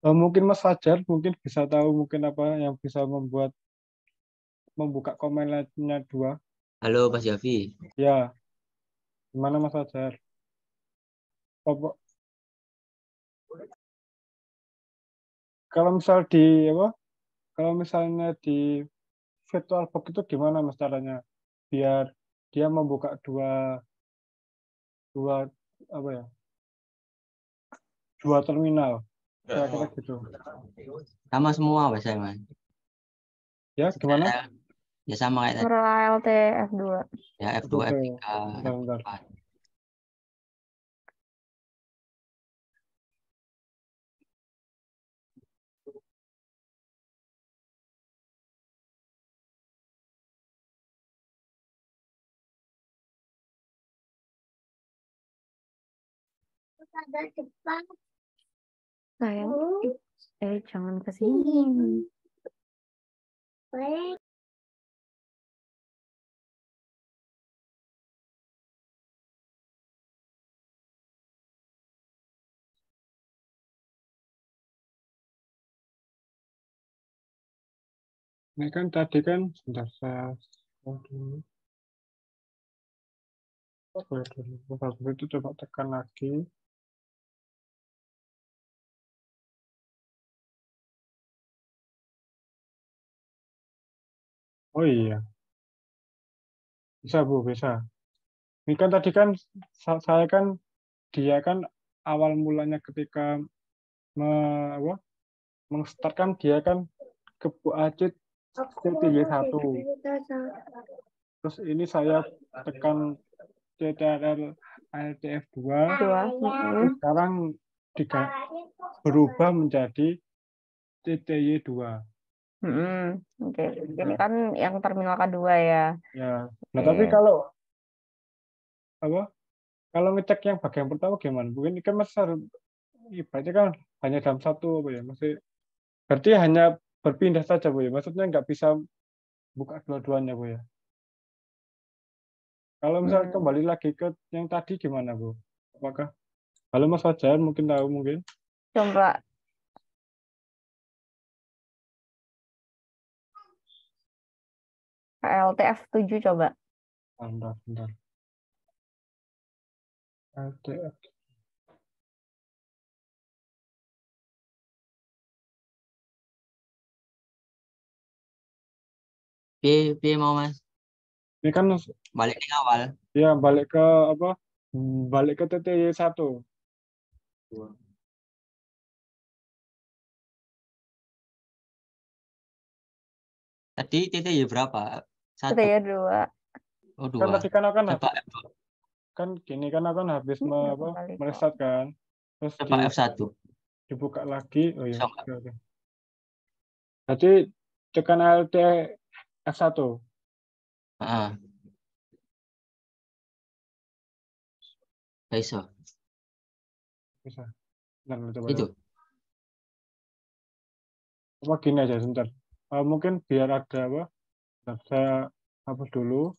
Mungkin Mas Fajar mungkin bisa tahu mungkin apa yang bisa membuka komen lainnya 2. Halo Mas Yafi. Ya, gimana Mas Fajar? Apa, kalau misal di apa? Kalau misalnya di VirtualBox itu gimana Mas caranya biar dia membuka dua dua apa ya? Dua terminal. Kira-kira gitu. Sama semua bahasa Mas. Ya, gimana? Ya sama kayak tadi. ALT F2. Ya F2, Oke, F3, bentar. F4. Sayang, jangan ke sini. Ini kan tadi kan sebentar saya dulu. Boleh dulu. Habis itu coba tekan lagi. Oh iya, bisa Bu, bisa. Ini kan tadi kan saya kan dia kan awal mulanya ketika me, apa, mengstart kan dia kan ke Bu Acit CTY1. Terus ini saya tekan CTRL ALTF2. Terus sekarang berubah menjadi CTY2. Oke. Ini kan yang terminal kedua ya. Ya. Nah, tapi kalau apa? Kalau ngecek yang bagian pertama gimana? Mungkin kan Mas ibaratnya kan hanya dalam satu apa ya? Masih berarti hanya berpindah saja Bu ya. Maksudnya nggak bisa buka dua-duanya Bu ya. Kalau misal kembali lagi ke yang tadi gimana Bu? Apakah halo Mas Fajar mungkin tahu mungkin? Coba LTF7 coba. Bentar. LTF. Piye mau Mas? Ini kan Balik ke awal. ya balik ke apa? Balik ke TTY1. Tadi TTY berapa? 1. TTY2. Oh, Kan 2. tadi kan akan Coba kan gini kan akan habis Kembali kok. mereset kan. Terus coba F1. dibuka lagi. Oh ya. Bisa nggak? Oke. Jadi tekan Alt F1. Heeh. Bisa. Bisa. Bentar, coba. Itu. Apa gini aja sebentar. Mungkin biar ada apa? Bentar, saya hapus dulu.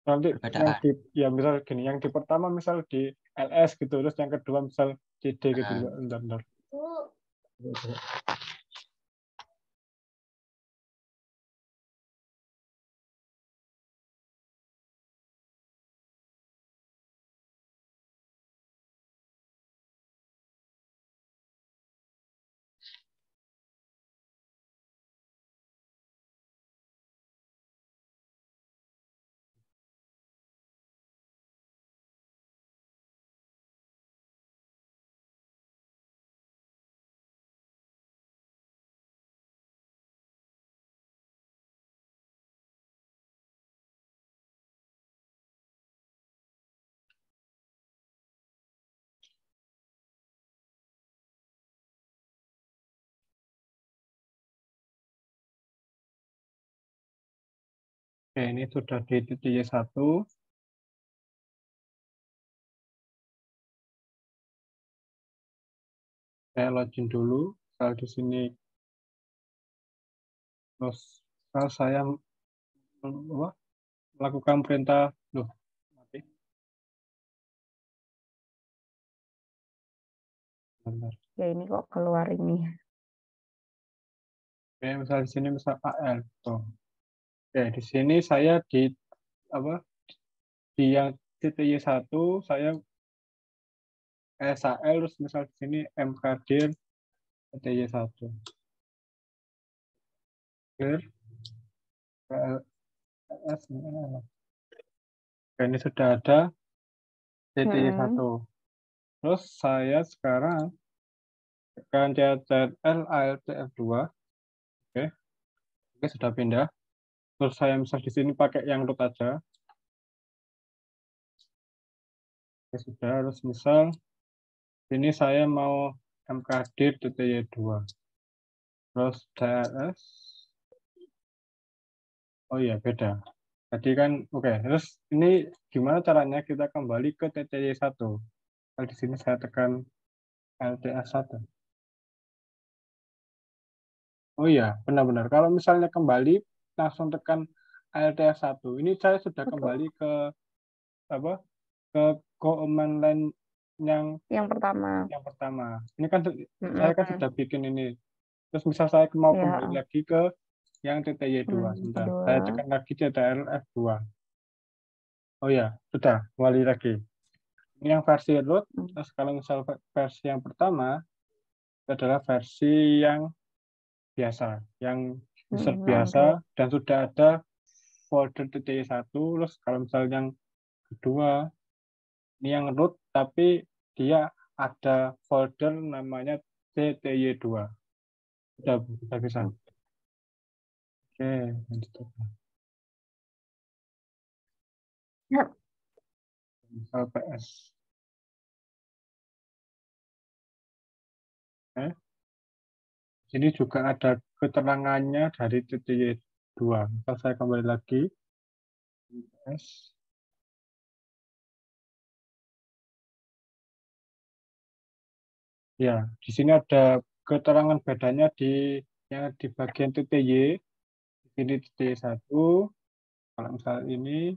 Nanti yang Perbedaan. di ya misal gini, yang di pertama misal di LS gitu, terus yang kedua misal CD gitu juga. Bentar. Oke, ini sudah di titik Y1. Saya login dulu. Misal di sini terus kalau saya apa, melakukan perintah loh mati. Bentar. Ya ini kok keluar ini. Oke, misal di sini misal AL. Tuh. Oke, di sini saya di apa? Di yang CTY1 saya SAL, terus misal di sini MKdir CTY1. PLS. Oke, ini sudah ada CTY1. Terus saya sekarang tekan CTRL ALT F2. Oke. Oke, sudah pindah. Terus saya misal di sini pakai yang root aja. Oke, sudah. Terus misal ini saya mau mkdir TTY2. Terus DLS. Oh iya, beda. Jadi kan, oke. Terus ini gimana caranya kita kembali ke TTY1? Kalau di sini saya tekan LTS1. Oh iya, benar-benar. Kalau misalnya kembali, langsung tekan LTS1. Ini saya sudah Betul. kembali ke apa? Ke command line yang pertama. Ini kan saya kan sudah bikin ini. Terus misal saya mau Ya. kembali lagi ke yang TTY2. Sebentar. Saya tekan lagi CTRL F2. Oh ya, sudah kembali lagi. Ini yang versi root. Terus kalau misal versi yang pertama itu adalah versi yang biasa, yang user biasa dan sudah ada folder TTY1. Terus kalau misal yang kedua ini yang root tapi dia ada folder namanya CTY2. Sudah bisa. Oke, lanjut. Ya. Misal PS. Oke. Sini juga ada keterangannya dari TTY2. Misal saya kembali lagi. PS. Ya, di sini ada keterangan bedanya di yang di bagian TTY. Di sini TTY1. Kalau misal ini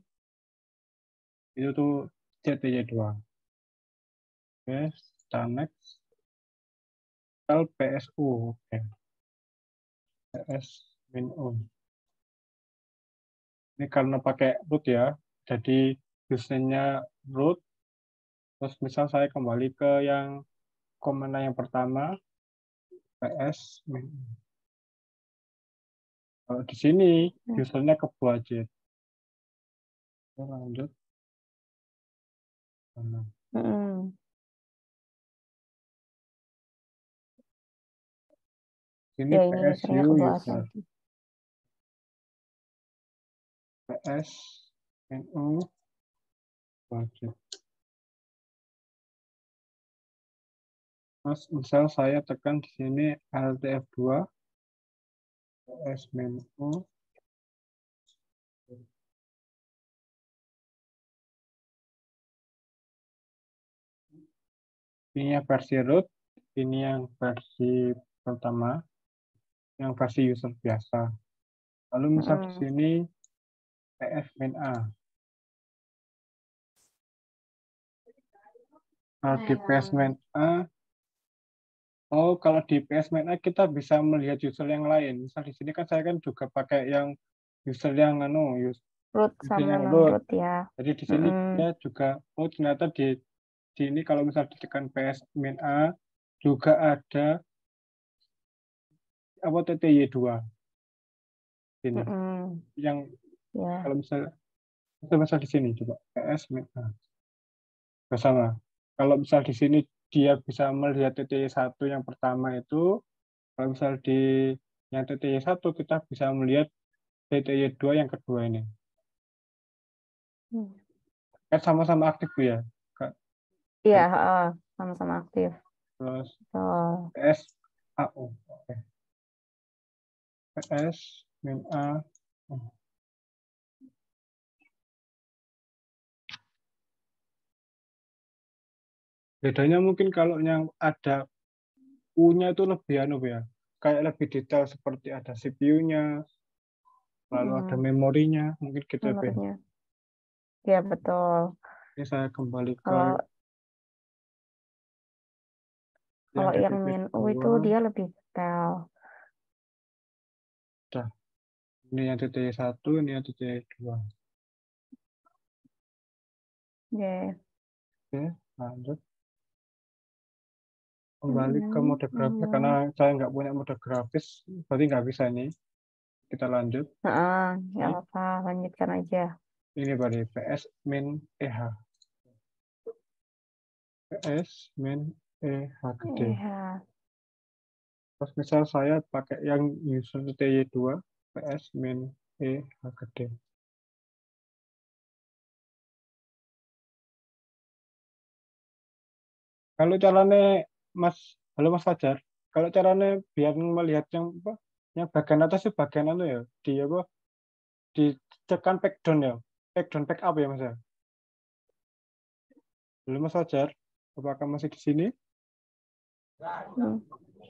itu tuh CTY2. Oke, kita next. PSU. Oke. PS min U. Ini karena pakai root ya. Jadi username root. Terus misal saya kembali ke yang command yang pertama. PS min U. Kalau di sini usernya ke budget. Lanjut. Ini Ya, ini PSU usernya user. PS min U budget. Mas, misal saya tekan di sini LTF2 PS min U. Ini yang versi root, ini yang versi pertama, yang versi user biasa. Lalu misal di sini PS min A. Kalau di PS min A, oh kalau di PS min A kita bisa melihat user yang lain. Misal di sini kan saya kan juga pakai yang user yang root user sama yang non root. root ya. Jadi di sini dia juga, oh ternyata di sini kalau misal ditekan PS min A juga ada apa TTY2 ini. Yang kalau misal di sini coba PS min A bersama. Kalau misal di sini dia bisa melihat TTY1 yang pertama itu, kalau misal di yang TTY1 kita bisa melihat TTY2 yang kedua ini. Kan sama-sama aktif ya, Kak? Iya, sama-sama aktif. Terus PS AU. Oke. PS min A. Bedanya mungkin kalau yang ada U-nya itu lebih ya, kayak lebih detail seperti ada CPU-nya, lalu ada memorinya, mungkin gitu ya. Memorinya. Ya betul. Ini saya kembali ke kalau yang min U itu dia lebih detail. Ini yang titik 1, ini yang titik 2. Oke. Oke, lanjut. Kembali ke mode grafis, karena saya nggak punya mode grafis, berarti nggak bisa ini. Kita lanjut. Nggak apa-apa, lanjutkan aja. Ini berarti PS min EH. PS min EH gede. Iya. Terus misal saya pakai yang user TY2, PS min EH gede. Kalau caranya halo Mas Fajar, kalau caranya biar melihat yang apa, yang bagian atas itu bagian anu ya, di apa, ditekan back down ya, back down back up ya Mas ya. Halo Mas Fajar, apakah masih di sini?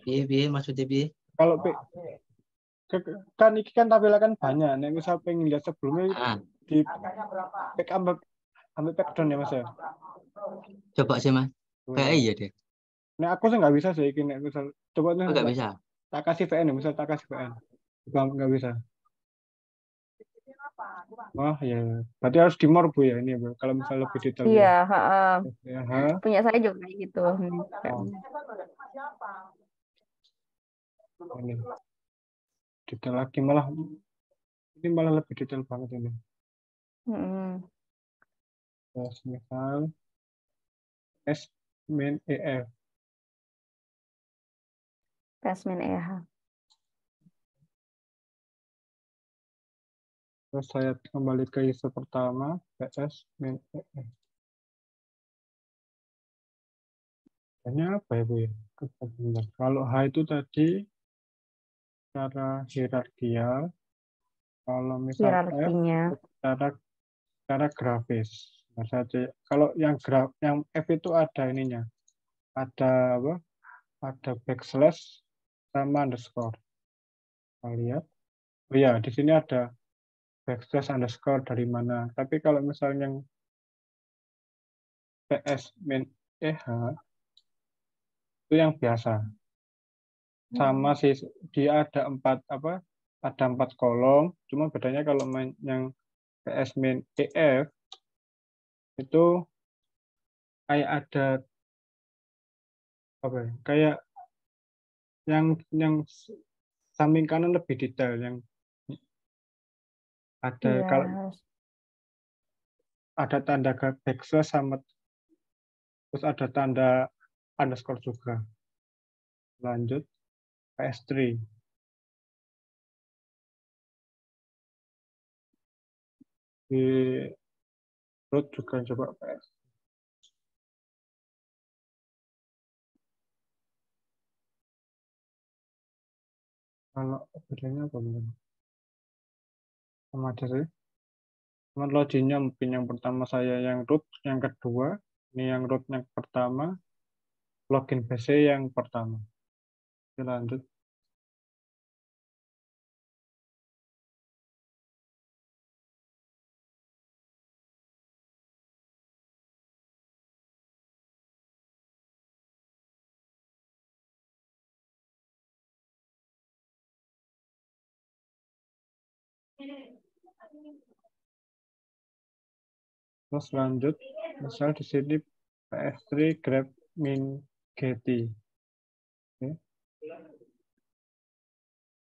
Piye maksudnya piye? Kalau kan ini kan tampilan banyak, nih misal pengen lihat sebelumnya di back up sampai back down ya Mas ya. Coba sih Mas. Kayak iya deh. Nah aku sih nggak bisa sih ini misal coba nih Nggak bisa. tak kasih VN ya, misal tak kasih VN. Nggak bisa. Oh ya, berarti harus di more Bu ya ini Bu. Kalau misalnya lebih detail. Iya, Ya, punya saya juga kayak gitu. Ini detail lagi malah ini malah lebih detail banget ini. Terus misal S min EF. S min EH. Terus saya kembali ke ISO pertama, PS min EF. Ini apa ya Bu ya? Kalau H itu tadi cara hierarkial, kalau misal F Hierarkinya. cara grafis. Nah, kalau yang F itu ada ininya, ada apa? Ada backslash sama underscore. Kita lihat. Oh ya, di sini ada backslash underscore dari mana. Tapi kalau misalnya yang PS min EH itu yang biasa. Sama sih dia ada 4 kolom. Cuma bedanya kalau yang PS min EF itu kayak ada apa ya? Kayak yang samping kanan lebih detail yang ada kalau ada tanda backslash sama terus ada tanda underscore juga. Lanjut PS3. Di root juga coba PS. Kalau bedanya apa mungkin? Sama aja sih. Cuma loginnya mungkin yang pertama saya yang root, yang kedua ini yang root yang pertama, login PC yang pertama. Oke, lanjut. Terus lanjut, misal di sini PS3 grab min getty. Oke.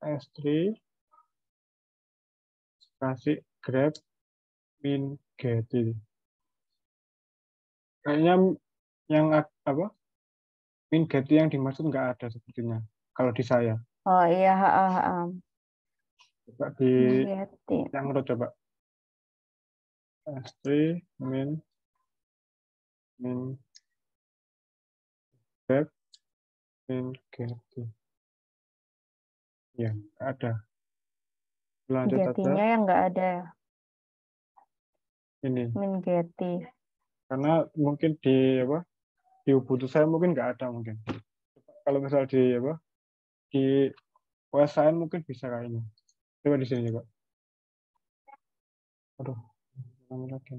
PS3 kasih grab min getty. Kayaknya yang apa? Min getty yang dimaksud nggak ada sepertinya. Kalau di saya. Oh iya, Coba di Getty. yang root coba. PS3 min grab min getty. Ya, ada. Lanjut Getty-nya aja. yang nggak ada. Ini. Min Getty. Karena mungkin di apa? Di Ubuntu saya mungkin nggak ada mungkin. Kalau misal di apa? Di OS saya mungkin bisa kayak ini. Coba di sini Pak. Aduh, lagi.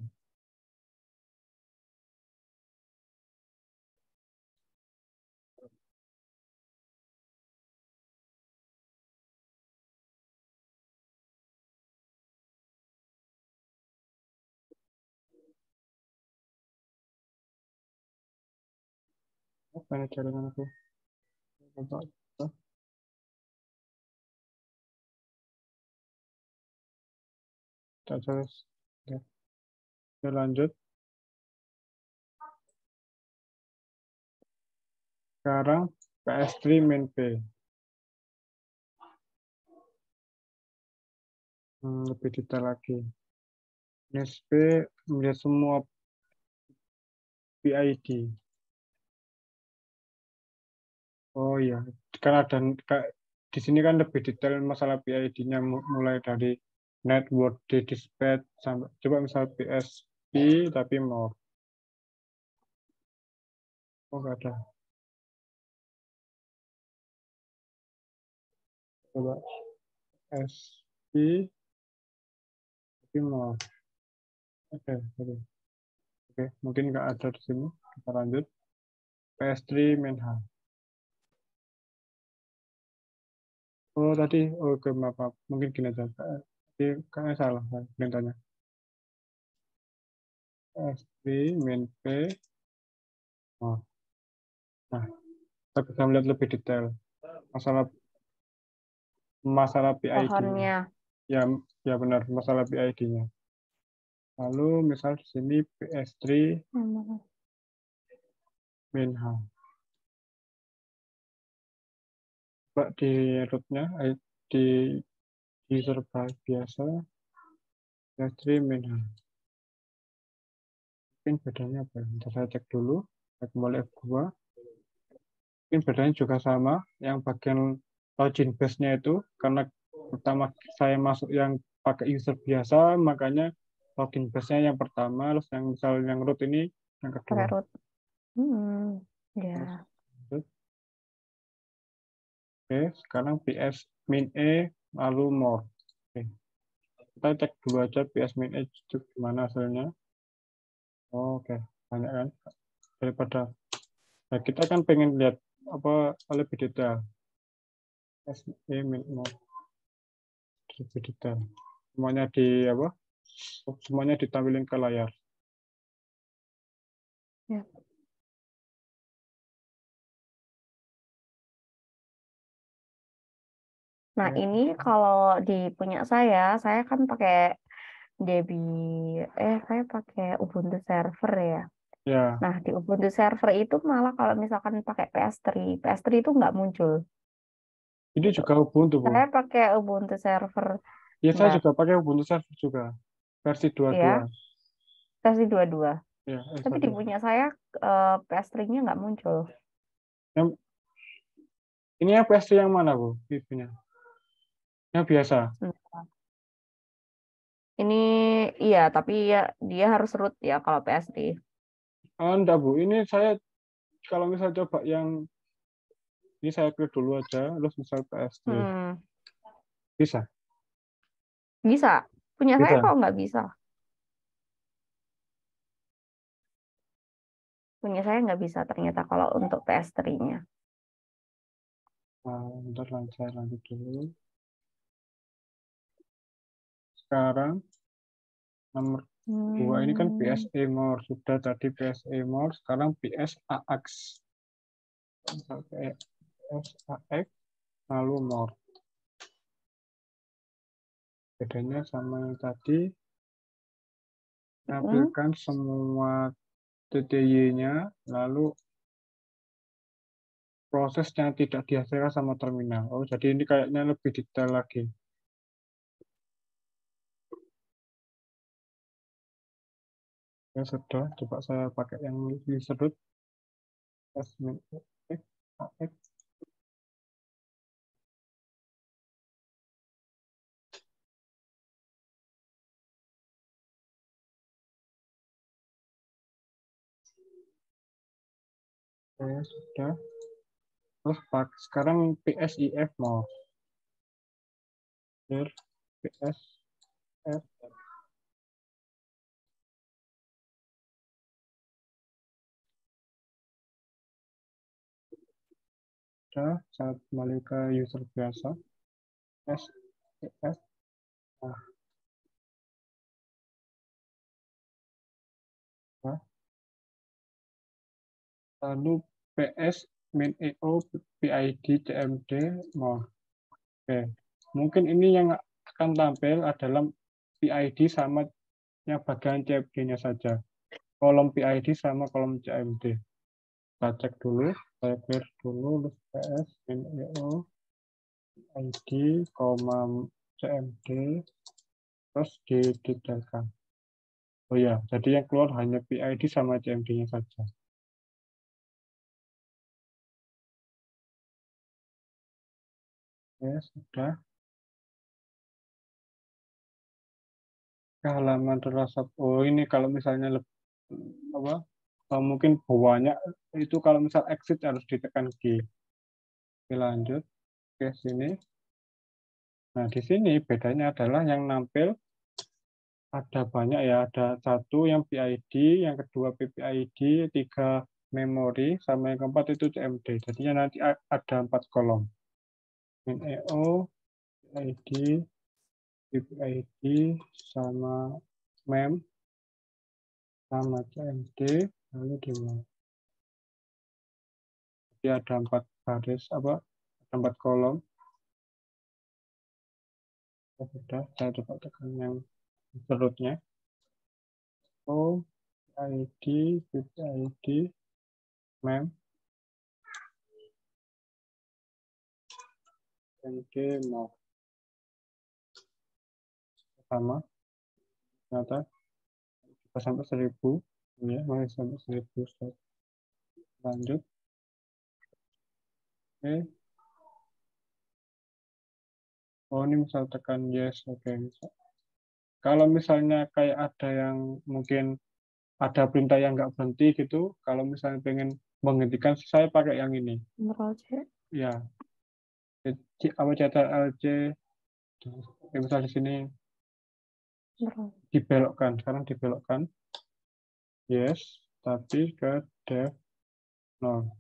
Mana jaringanku? Coba. Tak terus. Oke, lanjut. Sekarang PS3 main P. Lebih detail lagi. NSP melihat semua PID. Oh iya, karena di sini kan lebih detail masalah PID-nya mulai dari network, dispatch sampai coba misal PSP tapi more. Oh nggak ada. Coba SP tapi more. Oke, mungkin nggak ada di sini. Kita lanjut. PS3 main H. Oh tadi, oke maaf. Mungkin gini aja. Tadi kayaknya salah perintahnya. PS3 main P. Oh. Nah, kita bisa melihat lebih detail masalah PID. Pohonnya. Ya benar, masalah PID-nya. Lalu misal di sini PS3 main H. Coba di rootnya, di user biasa, PS3 main H. Mungkin bedanya apa? Nanti saya cek dulu. Saya kembali F2. Mungkin bedanya juga sama. Yang bagian login base-nya itu, karena pertama saya masuk yang pakai user biasa, makanya login base-nya yang pertama, terus yang misal yang root ini yang kedua. Root. Ya. Oke, sekarang PS min E lalu more. Oke. Kita cek dulu aja PS min E itu gimana hasilnya. Oh, oke, banyak kan daripada. Nah, kita kan pengen lihat apa lebih detail. PS E min more lebih detail. Semuanya semuanya ditampilkan ke layar. Ya. Nah, ini kalau di punya saya kan pakai saya pakai Ubuntu server ya. Ya, Nah, di Ubuntu server itu malah kalau misalkan pakai PS3 itu nggak muncul. ini Gitu. juga Ubuntu, Bu. Saya pakai Ubuntu server. Ya, saya Nggak, juga pakai Ubuntu server juga. Versi 22. ya, versi 22. Ya, Tapi di punya saya PS3-nya nggak muncul. Ini yang PS3 yang mana, Bu? TV-nya? Yang biasa. Ini iya, tapi ya dia harus root ya kalau PSD. Enggak, Bu. Ini saya kalau misal coba yang ini saya klik dulu aja, terus misal PS3. Bisa? Bisa. Punya saya Bisa. kok nggak bisa. Punya saya nggak bisa ternyata kalau untuk PS3-nya. Nah, bentar saya lanjut dulu. Sekarang nomor 2 ini kan PSE more. Sudah tadi PSE more, sekarang PSAX. PSAX, lalu more. Bedanya sama yang tadi, tampilkan semua TTY-nya, lalu proses yang tidak dihasilkan sama terminal. Oh, jadi ini kayaknya lebih detail lagi. Ya sudah, coba saya pakai yang user root. Oke, sudah. Terus sekarang PSIF mau. PSF. Sudah, saya kembali ke user biasa. PSIF. Nah. Lalu PS min EO PID CMD mau. Oke. Mungkin ini yang akan tampil adalah PID sama yang bagian CMD-nya saja. Kolom PID sama kolom CMD. Kita cek dulu, saya clear dulu PS min EO PID, CMD, terus didetailkan. Oh ya, jadi yang keluar hanya PID sama CMD-nya saja. Ya, sudah. Ke halaman terasap. Oh, ini kalau misalnya apa? Mungkin banyak itu kalau misal exit harus ditekan G. Oke, lanjut ke sini. Nah, di sini bedanya adalah yang nampil ada banyak ya, ada satu yang PID, yang kedua PPID, tiga memori, sama yang keempat itu CMD. Jadinya nanti ada 4 kolom. Min EO, PID, PPID, sama mem, sama CMD, lalu di mem. Jadi ada 4 baris, ada 4 kolom. Sudah, saya coba tekan yang berikutnya. O, ID, PPID, mem, MD, mau. Sama, ternyata kita sampai 1000. Ya, masih sampai 1000. Lanjut. Oke. Oh, ini misal tekan yes. Oke. Kalau misalnya kayak ada yang mungkin ada perintah yang nggak berhenti gitu, kalau misalnya pengen menghentikan, saya pakai yang ini. Ya. Apa CTRL-C, misal di sini dibelokkan. Sekarang dibelokkan. Yes, tapi ke dev 0.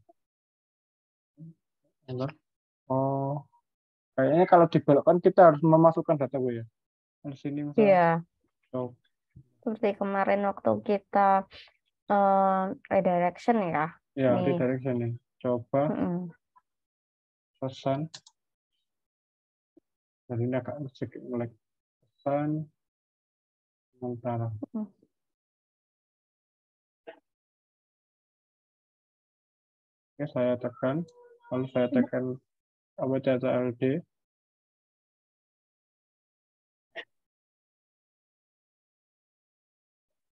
Enter. Oh, kayaknya kalau dibelokkan kita harus memasukkan data gue ya. Di sini misalnya. Iya. Oh. Seperti kemarin waktu kita redirection ya. Ya, Nih. redirection nih. Coba pesan. Dan ini agak sedikit melek. Pesan sementara. Oke, saya tekan. Lalu saya tekan apa CTRL-D.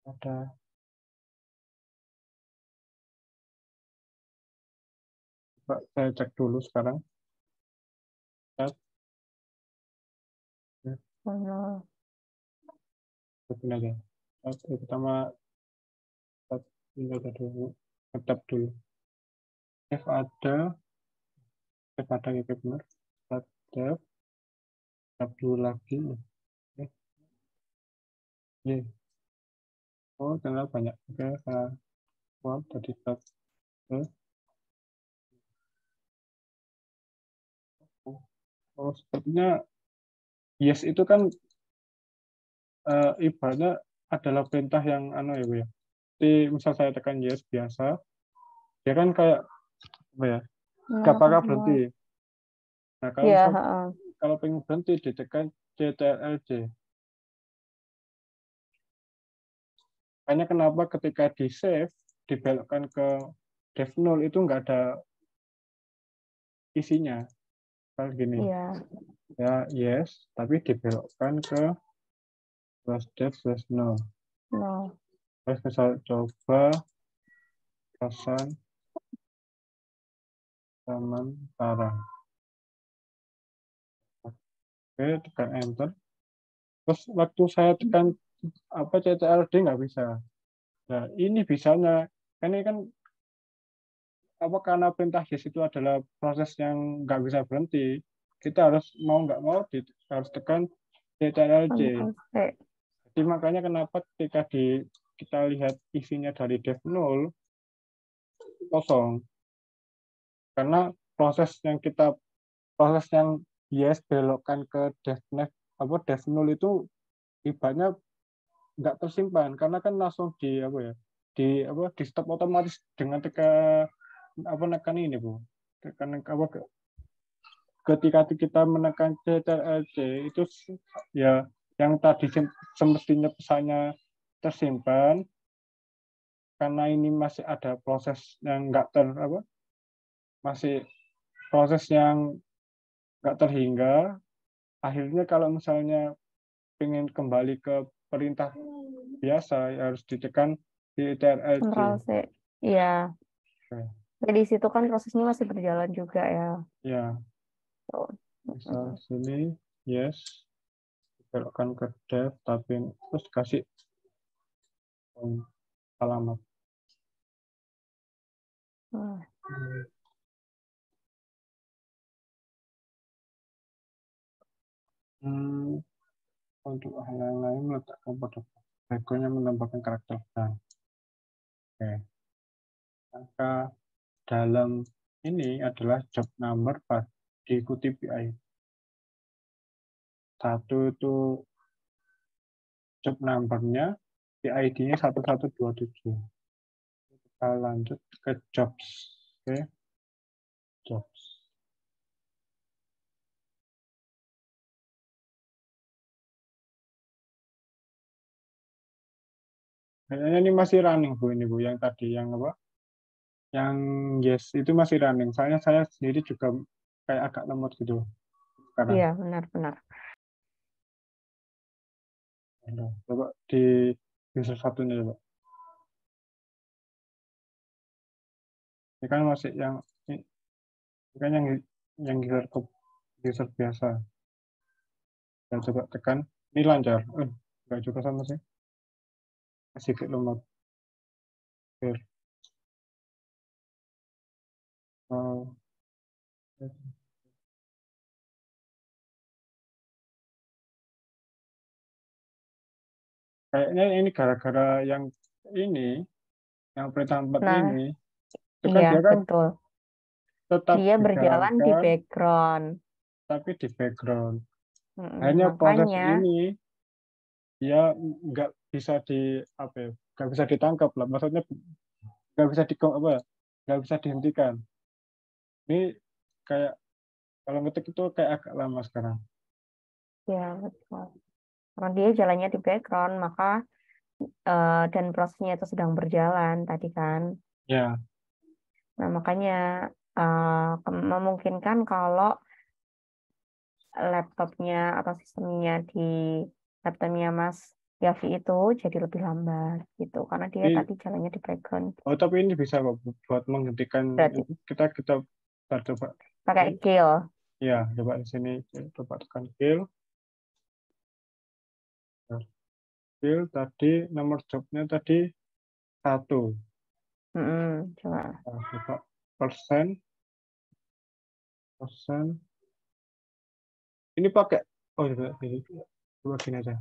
Ada. Coba saya cek dulu sekarang. Ini aja. Pertama ini aja dulu. Tetap dulu. F ada gitu benar. Tetap dulu lagi. Oke. Oh, ternyata banyak. Oke, saya buat tadi tab. Oh, sepertinya yes itu kan ibaratnya adalah perintah yang ya Bu ya. Jadi misal saya tekan yes biasa, dia kan kayak apa ya? Apakah berhenti? Nah, kalau misal, kalau pengen berhenti ditekan CTRL-C. Hanya kenapa ketika di save dibelokkan ke dev 0 itu nggak ada isinya. Kalau gini. Iya. Ya, yes, tapi dibelokkan ke /dev/0. Terus misal coba pesan sementara. Oke, tekan enter. Terus waktu saya tekan CTRL-D nggak bisa. Nah, ini bisanya. Ini kan karena perintah yes itu adalah proses yang nggak bisa berhenti. Kita harus mau nggak mau harus tekan CTRL-C. Jadi makanya kenapa ketika kita lihat isinya dari dev 0 kosong. Karena proses yang yes belokkan ke dev 0 itu ibaratnya nggak tersimpan karena kan langsung di stop otomatis dengan tekan menekan ini Bu. Tekan apa ketika kita menekan CTRL-C itu ya yang tadi semestinya pesannya tersimpan, karena ini masih ada proses yang masih proses yang nggak terhingga, akhirnya kalau misalnya ingin kembali ke perintah biasa ya harus ditekan CTRL-C. Ctrl C. Iya. Oke. Jadi di situ kan prosesnya masih berjalan juga ya. Ya, Tuh. misal sini yes, belokkan ke dev, tapi terus kasih alamat. Nah, Untuk hal yang lain meletakkan pada background yang menambahkan karakter dan. Oke. Maka dalam ini adalah job number diikuti PI. Satu itu job number-nya, PID-nya 1127. Kita lanjut ke jobs. Oke. Jobs. Kayaknya ini masih running Bu, ini Bu, yang tadi yang apa? Yang yes itu masih running. Soalnya saya sendiri juga kayak agak lemot gitu sekarang. iya, benar-benar. Coba di user satunya coba. Ini kan masih ini kan yang user biasa. Dan coba tekan, ini lancar. Enggak juga sama sih. Masih sedikit lemot. Oh. Kayaknya ini gara-gara yang perintah 4 Nah, ini, itu kan iya, dia kan betul. tetap Dia berjalan di dijalankan, background. tapi di background. Hanya proses Makanya, ini dia nggak bisa nggak bisa ditangkap lah. Maksudnya nggak bisa nggak bisa dihentikan. Ini kayak kalau ngetik itu kayak agak lama sekarang. ya betul. Karena dia jalannya di background, maka dan prosesnya itu sedang berjalan tadi kan. Ya, Nah, makanya memungkinkan kalau laptopnya atau sistemnya di laptopnya Mas Yafi itu jadi lebih lambat gitu karena dia ini tadi jalannya di background. tapi ini bisa kok buat menghentikan Berarti kita coba. pakai kill. Ya, coba di sini coba tekan kill. Kill tadi nomor jobnya tadi 1. Coba. Nah, coba persen. Ini pakai coba gini aja.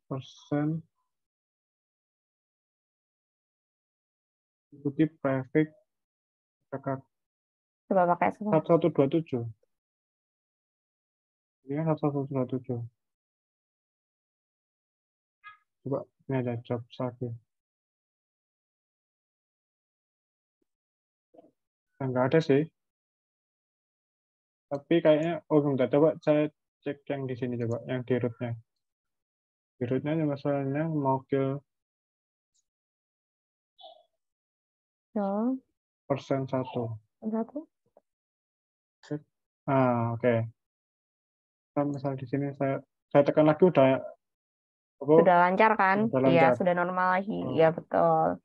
Persen ikuti prefix Coba pakai semua. 1127. Ini kan 1127. Coba ini ada job lagi. Enggak ada sih. Tapi kayaknya bentar, coba saya cek yang di sini coba, yang di rootnya. Di rootnya masalahnya mau kill persen 1. Satu. Oke. Misal di sini saya tekan lagi udah Sudah lancar kan? Udah Iya, lancar. sudah normal lagi. Iya, betul.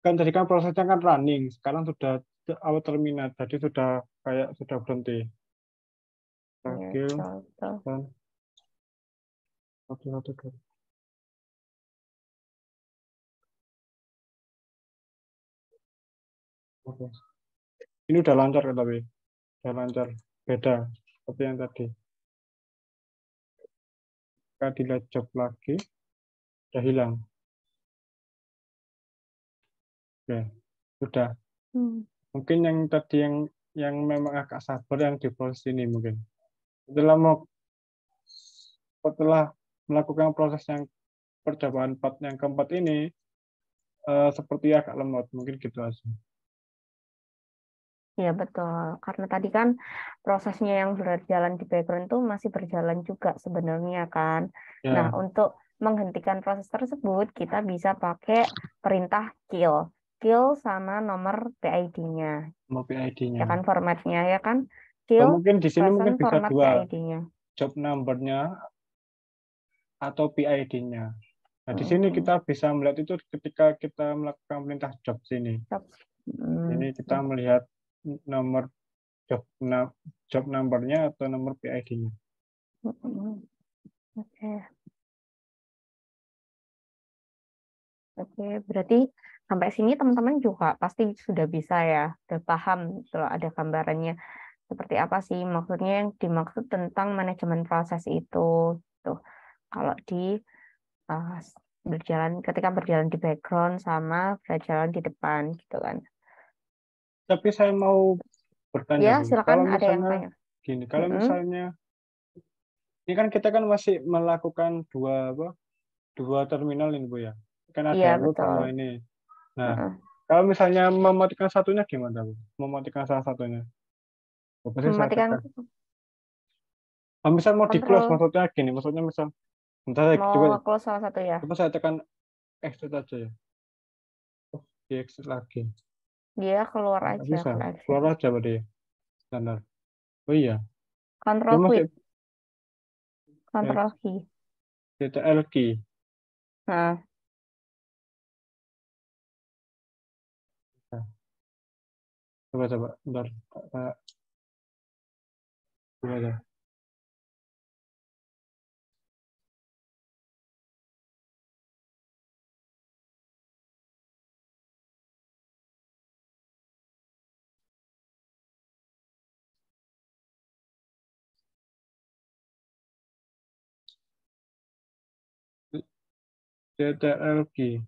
Kan tadi kan prosesnya kan running, sekarang sudah awal terminat, jadi sudah berhenti. Iya, Kill betul. dan 112. Oke. Ini udah lancar kan tapi udah lancar, beda seperti yang tadi. Kita dilihat job lagi, udah hilang. Oke, sudah. Mungkin yang tadi yang memang agak sabar yang di proses ini mungkin. Setelah melakukan proses yang percobaan part yang keempat ini seperti agak lemot, mungkin gitu aja. Ya betul, karena tadi kan prosesnya yang berjalan di background itu masih berjalan juga sebenarnya kan. Nah, Ya, untuk menghentikan proses tersebut, kita bisa pakai perintah kill. Kill sama nomor PID-nya. mau Ya PID-nya. kan formatnya, ya kan? Oh, Kill, mungkin di sini mungkin person, bisa format dua, PID-nya. job number-nya atau PID-nya. Nah, di sini kita bisa melihat itu ketika kita melakukan perintah job sini. Ini kita melihat nomor job number-nya atau nomor PID-nya. Oke. Oke, berarti sampai sini teman-teman juga pasti sudah bisa ya, sudah paham kalau ada gambarannya seperti apa sih maksudnya yang dimaksud tentang manajemen proses itu. Tuh, kalau di uh, ketika berjalan di background sama berjalan di depan gitu kan. Tapi saya mau bertanya, Ya, Bu. silakan Kalau ada yang misalnya tanya. gini, kalau misalnya ini kan kita kan masih melakukan dua terminal ini, Bu ya. Kan Iya, ada load betul. sama ini. Nah, kalau misalnya mematikan satunya gimana, Bu? Mematikan salah satunya. Apa sih saya Mematikan tekan? Nah, misal mau di close, kontrol, maksudnya gini, maksudnya misal, bentar saya mau coba, close salah satu ya. coba saya tekan exit aja ya. Oh, di exit lagi. Dia keluar Nggak aja bisa, kalau exit. keluar aja berarti ya. Standar. Oh iya, Control dia masih quit, control key. CTL key. Nah, Nah, coba, bentar. Coba. CTL key.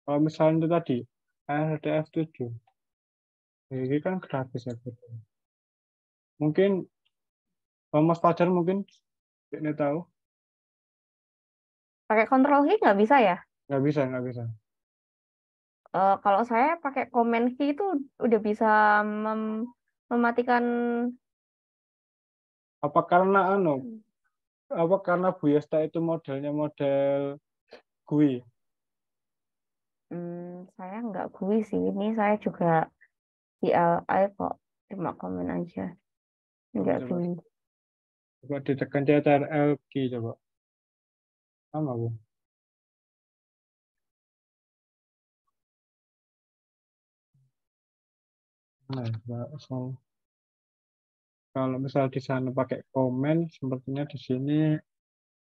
Kalau misalnya itu tadi, RTF 7. Ini kan gratis ya. Mungkin Mas Fajar mungkin ini tahu. pakai control key nggak bisa ya? Nggak bisa. Kalau saya pakai command key itu udah bisa mematikan. Apa karena apa karena Bu Yesta itu modelnya model GUI? Saya nggak GUI sih. Ini saya juga CLI kok, cuma komen aja. Nggak Coba, GUI. coba ditekan CTRL key coba. Sama Bu. Nah, kalau misal di sana pakai komen, sepertinya di sini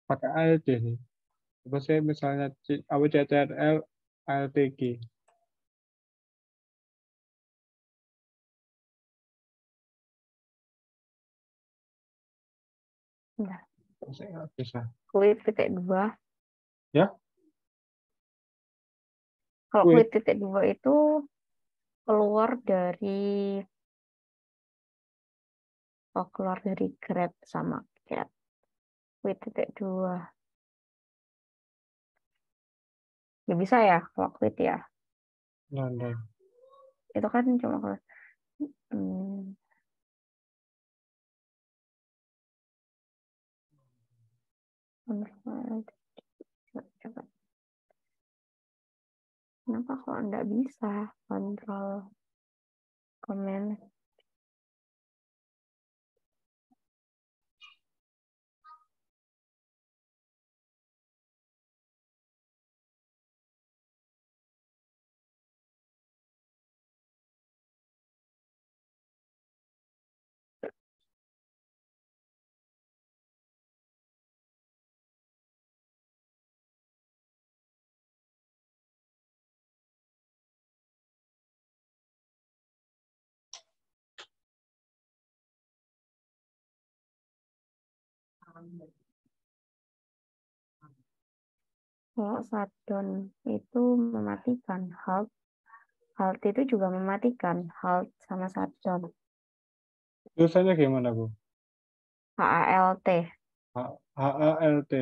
pakai ALT nih. Coba saya misalnya CTRL ALT key. Nah, Saya nggak bisa. quit titik 2. Ya, Kalau quit. quit titik 2 itu keluar dari grab sama cat. Quit titik 2. Nggak bisa ya kalau quit ya. Nah. Itu kan cuma kalau hmm, coba. Kenapa kok nggak bisa kontrol komen? Kalau shutdown itu mematikan, halt itu juga mematikan, halt sama shutdown. Tulisannya gimana Bu? HALT. HALT.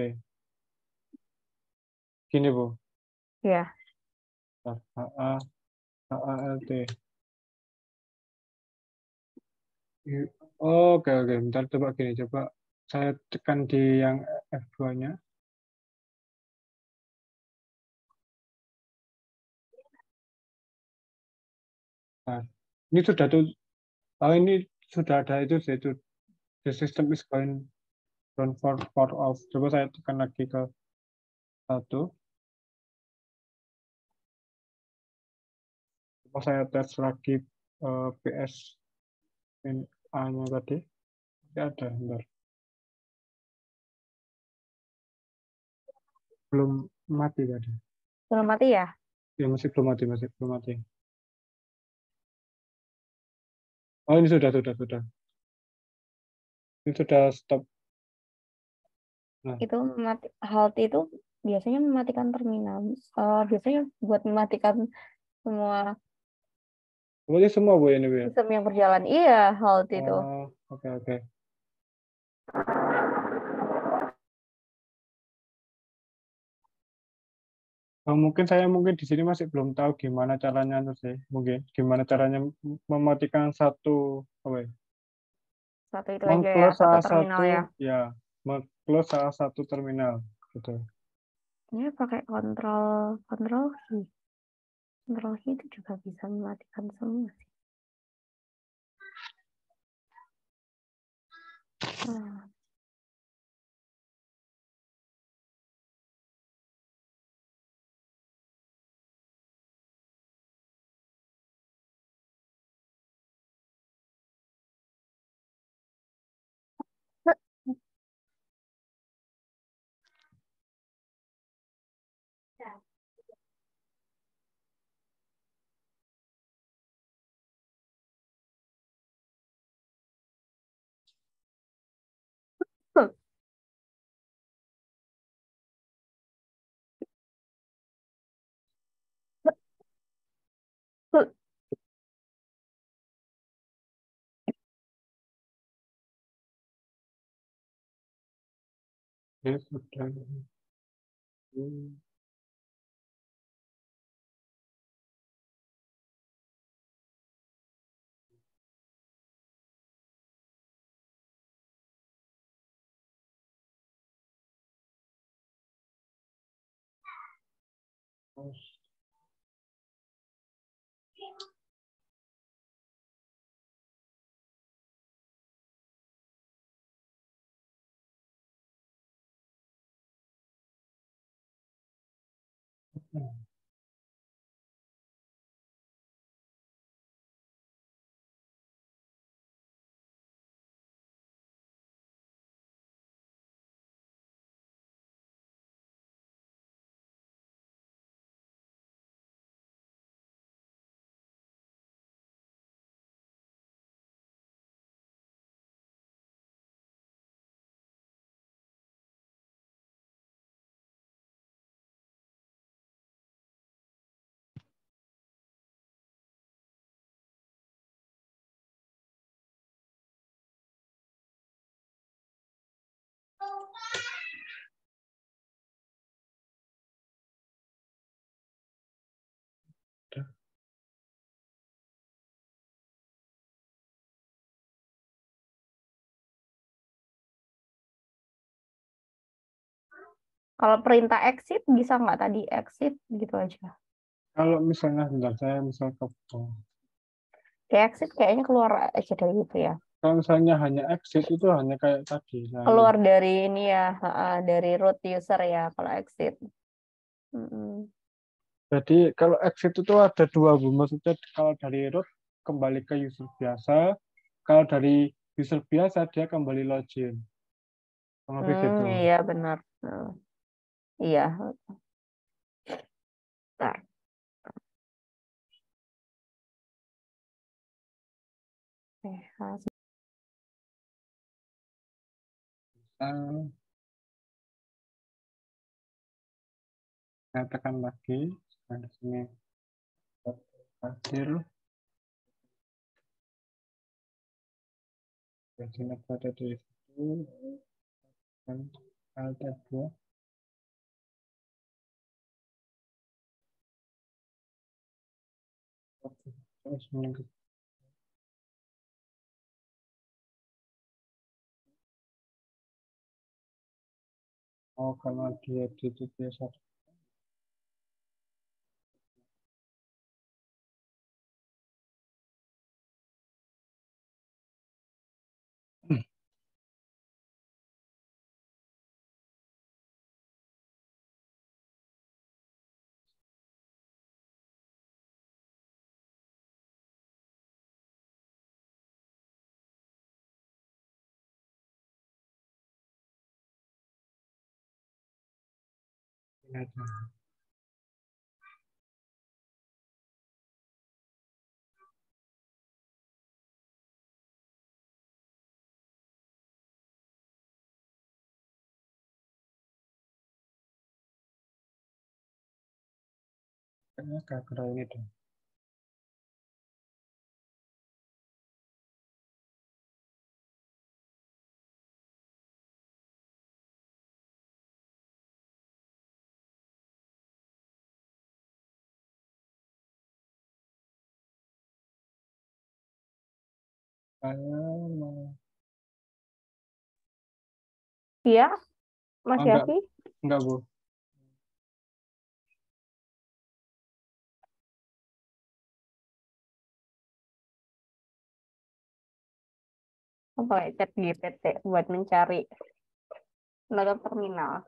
Gini, Bu. Ya. HALT. Oke, oke. Bentar, coba gini. Coba saya tekan di yang F2-nya. Nah, ini sudah tuh. Oh, ini sudah ada itu sih. Itu the system is going run for off. Coba saya tekan lagi ke 1. Coba saya tes lagi PS A-nya tadi. Tidak ada, bentar. Belum mati tadi. Belum mati ya? Ya, masih belum mati, masih belum mati. Oh, ini sudah. Ini sudah stop. Nah, Itu halt itu biasanya mematikan terminal. Biasanya buat mematikan semua kemudian semua Bu ini Bu ya. sistem yang berjalan. Iya, halt itu. Oh, oke. Mungkin saya di sini masih belum tahu gimana caranya tuh sih. Mungkin gimana caranya mematikan satu apa ya? Satu itu aja ya, Meng-close satu salah terminal satu ya. ya, meng-close salah satu terminal gitu. Ini pakai kontrol key. Kontrol key itu juga bisa mematikan semua sih. Nah, Ya, sudah. kalau perintah exit bisa nggak tadi exit gitu aja? Kalau misalnya bentar saya ke Kayak exit kayaknya keluar aja dari itu ya. kalau misalnya hanya exit itu hanya kayak tadi. Nah, Keluar dari ini ya, dari root user ya kalau exit. jadi kalau exit itu ada dua Bu. Maksudnya kalau dari root kembali ke user biasa, kalau dari user biasa dia kembali login. Lebih gitu. Iya benar. Iya. Bentar. Saya tekan lagi. Nah, di sini hasil. Jadi ada di situ. Alt F2. Oke, terus menunggu. Oh, karena dia di TTS 1. Ini aja. Kayaknya gara-gara ini deh. Saya mau... Iya, Mas Oh, enggak, Yafi. enggak, Bu. Pakai chat GPT buat mencari nomor terminal.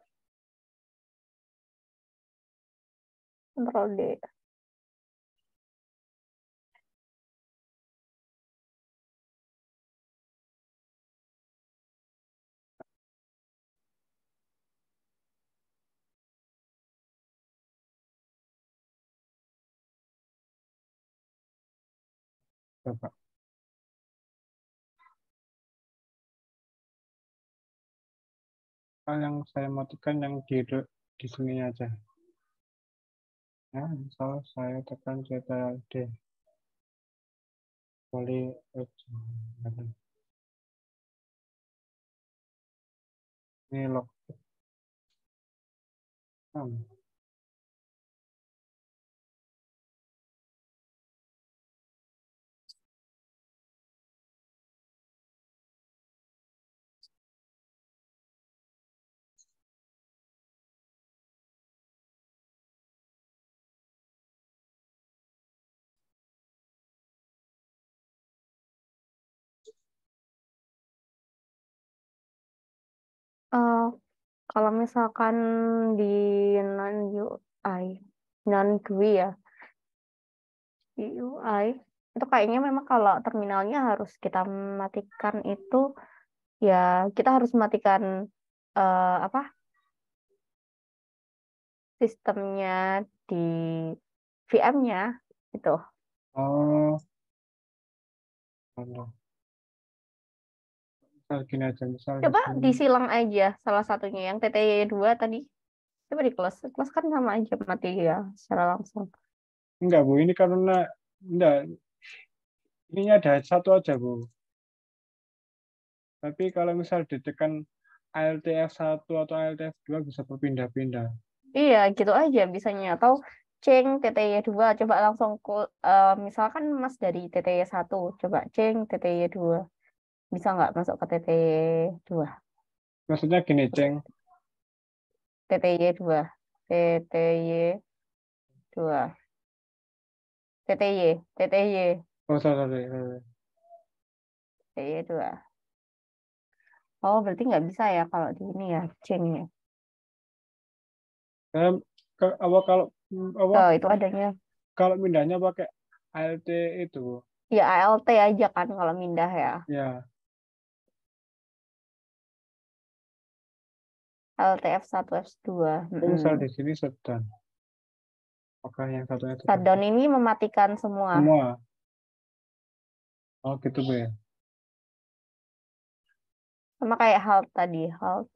Control D. Coba. Yang saya matikan yang di sini aja. Ya, misal saya tekan Ctrl D. Boleh ini log. Eh, kalau misalkan di non UI, non GUI ya, di UI itu kayaknya memang kalau terminalnya harus kita matikan itu ya kita harus matikan apa sistemnya di VM-nya itu. Oh, Allah. Misal gini aja, misal di Coba sini. disilang aja salah satunya yang TTY2 tadi. Coba di close. Close kan sama aja mati ya secara langsung. Enggak, Bu. Ini karena enggak. Ini ada satu aja, Bu. Tapi kalau misal ditekan Alt F1 atau Alt F2 bisa berpindah-pindah. Iya, gitu aja bisanya. Atau ceng TTY2. Coba langsung misalkan Mas dari TTY1. Coba ceng TTY2. Bisa nggak masuk ke TTY2? Maksudnya gini, Ceng. TTY2. TTY2. TTY. TTY. Oh, sorry, sorry. TTY2. Oh, berarti nggak bisa ya kalau di ini ya, ceng ya. Apa kalau apa Oh, itu adanya. kalau pindahnya pakai Alt itu, Bu. Ya, ALT aja kan kalau mindah ya. Ya, ALT F1, F2. itu misal di sini sedang. Apakah yang satunya itu Shutdown ini mematikan semua. semua? Oh, gitu, Bu ya. Sama kayak halt tadi, halt.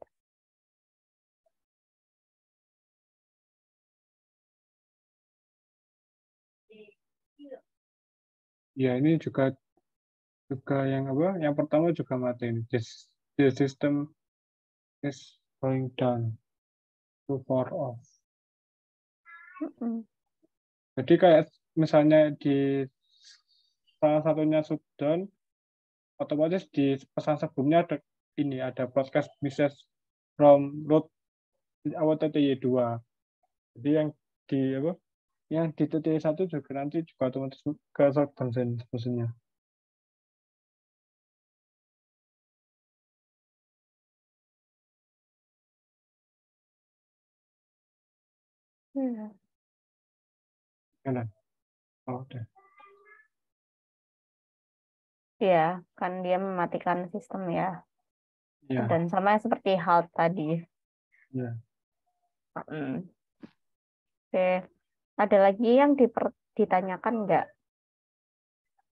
Ya, ini juga yang apa? Yang pertama juga mati ini. This system is going down to 4 off. Jadi kayak misalnya di salah satunya shutdown, otomatis di pesan sebelumnya ada broadcast message from root TTY 2. Jadi yang di TTY 1 juga nanti juga otomatis ke shutdown mesinnya. Udah. Ya, kan dia mematikan sistem ya. Ya. Dan sama seperti halt tadi. Ya. Oke. Ada lagi yang ditanyakan nggak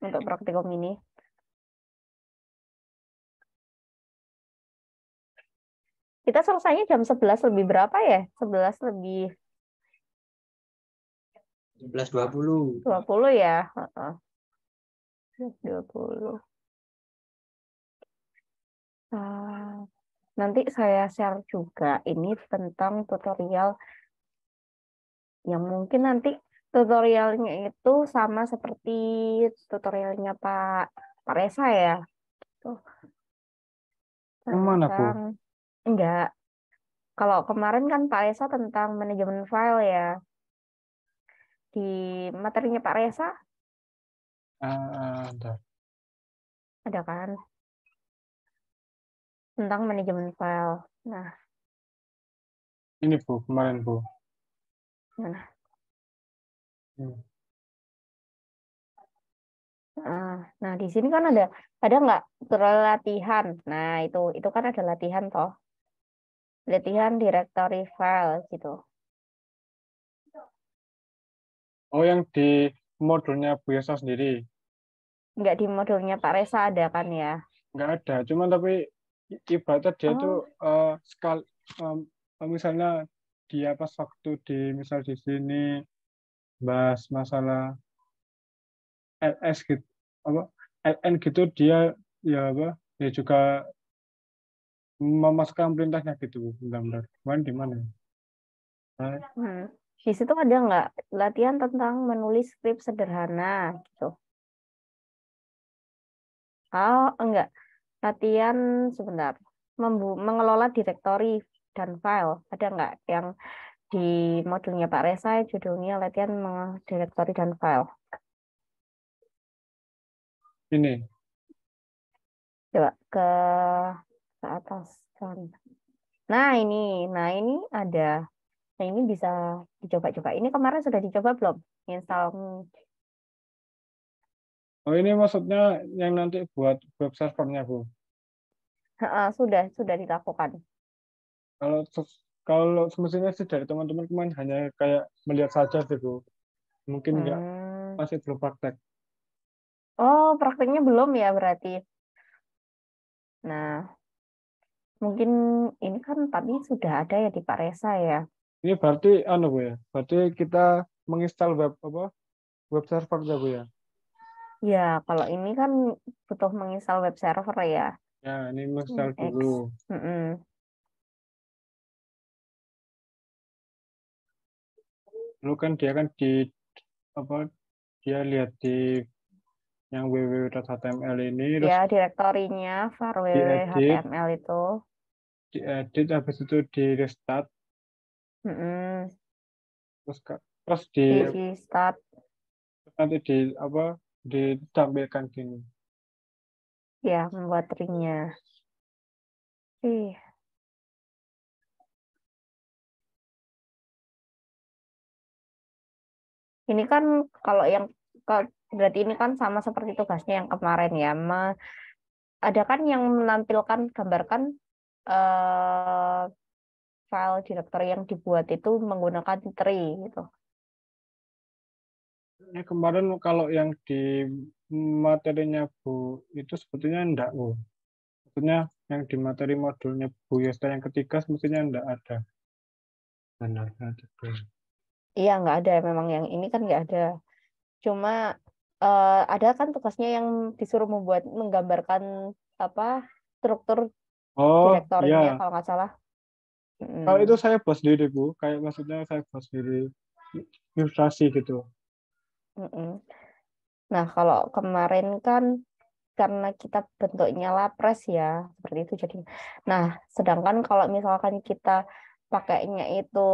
untuk praktikum ini? Kita selesainya jam 11 lebih berapa ya? 11 lebih 11.20. 20 ya? 20. Nanti saya share juga ini tentang tutorial yang mungkin nanti tutorialnya itu sama seperti tutorialnya Pak Resa ya. Tuh. Yang mana, Bu? Enggak. Kalau kemarin kan Pak Resa tentang manajemen file ya. Di materinya Pak Resa ada kan? Tentang manajemen file. Nah. Ini Bu, kemarin Bu. Nah. Nah, di sini kan ada nggak latihan. Nah, itu kan ada latihan toh. Latihan directory file gitu. Oh, yang di modulnya Bu Yesa sendiri? Nggak di modulnya Pak Resa ada kan ya? Nggak ada, cuman tapi ibaratnya dia tuh misalnya dia pas waktu misal di sini bahas masalah LS gitu, LN gitu, dia ya juga memasukkan perintahnya gitu, benar-benar. Kemarin di mana? Di situ ada nggak latihan tentang menulis skrip sederhana gitu? Oh, enggak. Latihan sebentar. Mengelola direktori dan file. Ada nggak yang di modulnya Pak Resa judulnya latihan direktori dan file? Ini. Coba ke atas kan. Nah, ini ada. Nah, ini bisa dicoba-coba. Ini kemarin sudah dicoba belum? Install. Oh, ini maksudnya yang nanti buat web servernya, Bu? Sudah dilakukan. Kalau semestinya sih dari teman-teman kemarin hanya kayak melihat saja sih, Bu. Mungkin masih belum praktek. Oh, prakteknya belum ya berarti. Nah, mungkin ini kan tadi sudah ada ya di Pak Resa ya. Ini berarti Bu ya. Berarti kita menginstal web server ya, Bu ya. Ya, kalau ini kan butuh menginstal web server ya. Ya, ini menginstal dulu. Lalu kan dia dia lihat di yang www.html ini, ya direktorinya var www.html itu diedit, habis itu di restart, terus di start, nanti ditampilkan gini ya, membuat ringnya. Ini kan kalau yang berarti ini kan sama seperti tugasnya yang kemarin ya. Ada kan yang menampilkan gambarkan file directory yang dibuat itu menggunakan tree gitu. Ini kemarin kalau yang di materinya Bu itu sebetulnya enggak, Bu. Maksudnya yang di materi modulnya Bu Yesta yang ketiga sebetulnya enggak ada. Benar. Iya, nggak ada. Memang yang ini kan nggak ada. Cuma ada kan tugasnya yang disuruh menggambarkan struktur direktorinya kalau nggak salah. Kalau itu Hmm. saya buat sendiri, Bu. Kayak maksudnya saya buat sendiri ilustrasi gitu. Mm-mm. Nah, kalau kemarin kan karena kita bentuknya lapres ya, seperti itu jadi. Nah, sedangkan kalau misalkan kita pakainya itu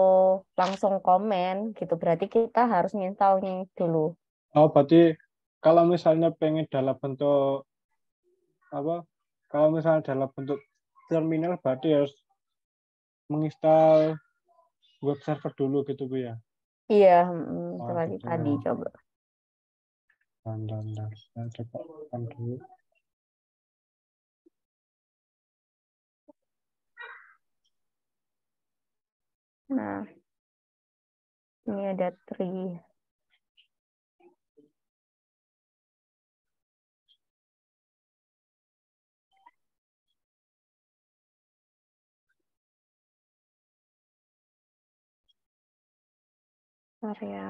langsung komen gitu, berarti kita harus nginstalnya dulu. Oh, berarti kalau misalnya pengen dalam bentuk apa? Kalau misalnya dalam bentuk terminal berarti harus menginstal web server dulu gitu, Bu ya. Iya, itu Oh, tadi gitu. tadi coba. Dan. Saya coba kan dulu. Nah, ini ada tree. Bentar ya.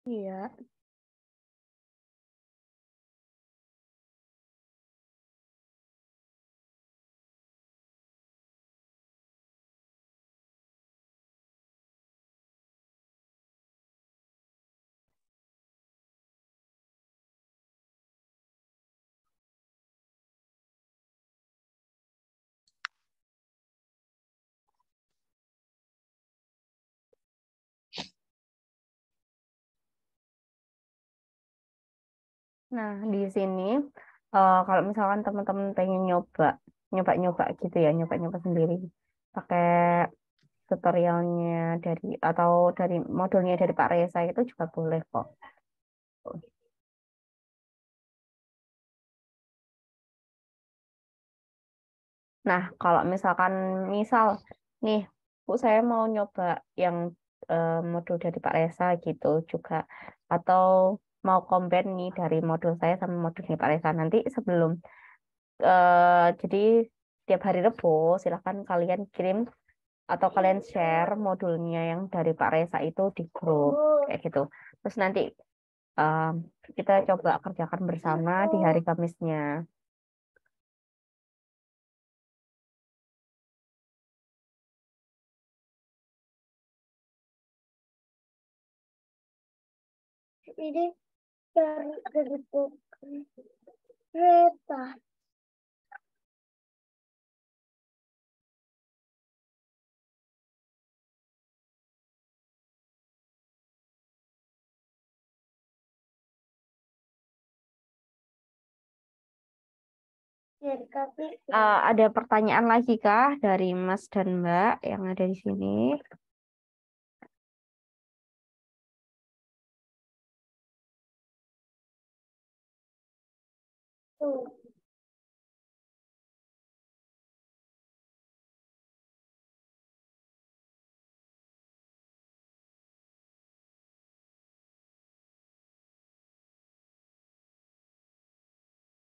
Iya. Nah, di sini kalau misalkan teman-teman pengen nyoba-nyoba gitu ya, nyoba-nyoba sendiri pakai tutorialnya dari atau dari modulnya dari Pak Reza itu juga boleh kok. Nah, kalau misalkan misal nih, Bu saya mau nyoba yang modul dari Pak Reza gitu juga atau mau combine nih dari modul saya sama modulnya Pak Reza nanti sebelum jadi tiap hari Rebo silahkan kalian kirim atau kalian share modulnya yang dari Pak Reza itu di grup kayak gitu. Terus nanti eh, kita coba kerjakan bersama di hari Kamisnya. Ini dari kereta. Ada pertanyaan lagi kah dari Mas dan Mbak yang ada di sini?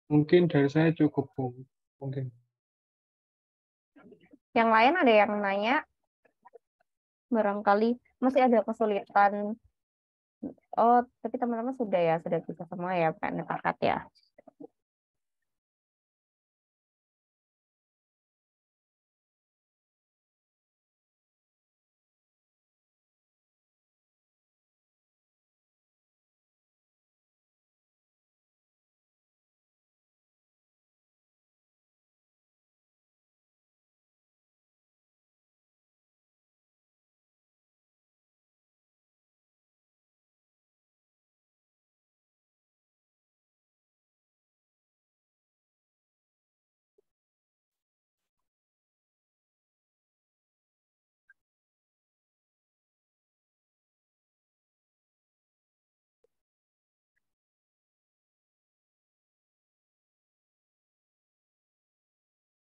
Mungkin dari saya cukup, Bu. Mungkin. Yang lain ada yang nanya? barangkali masih ada kesulitan. Oh, tapi teman-teman sudah bisa semua ya, Pak Nepakat ya.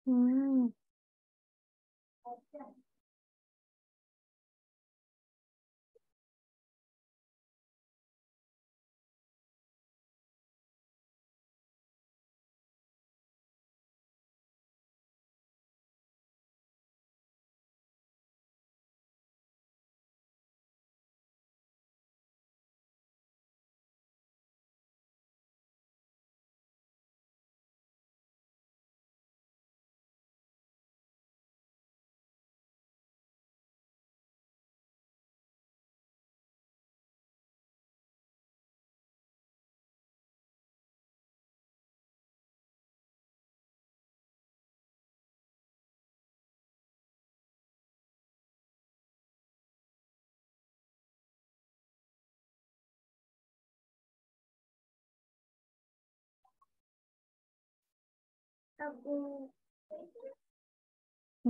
Hmm.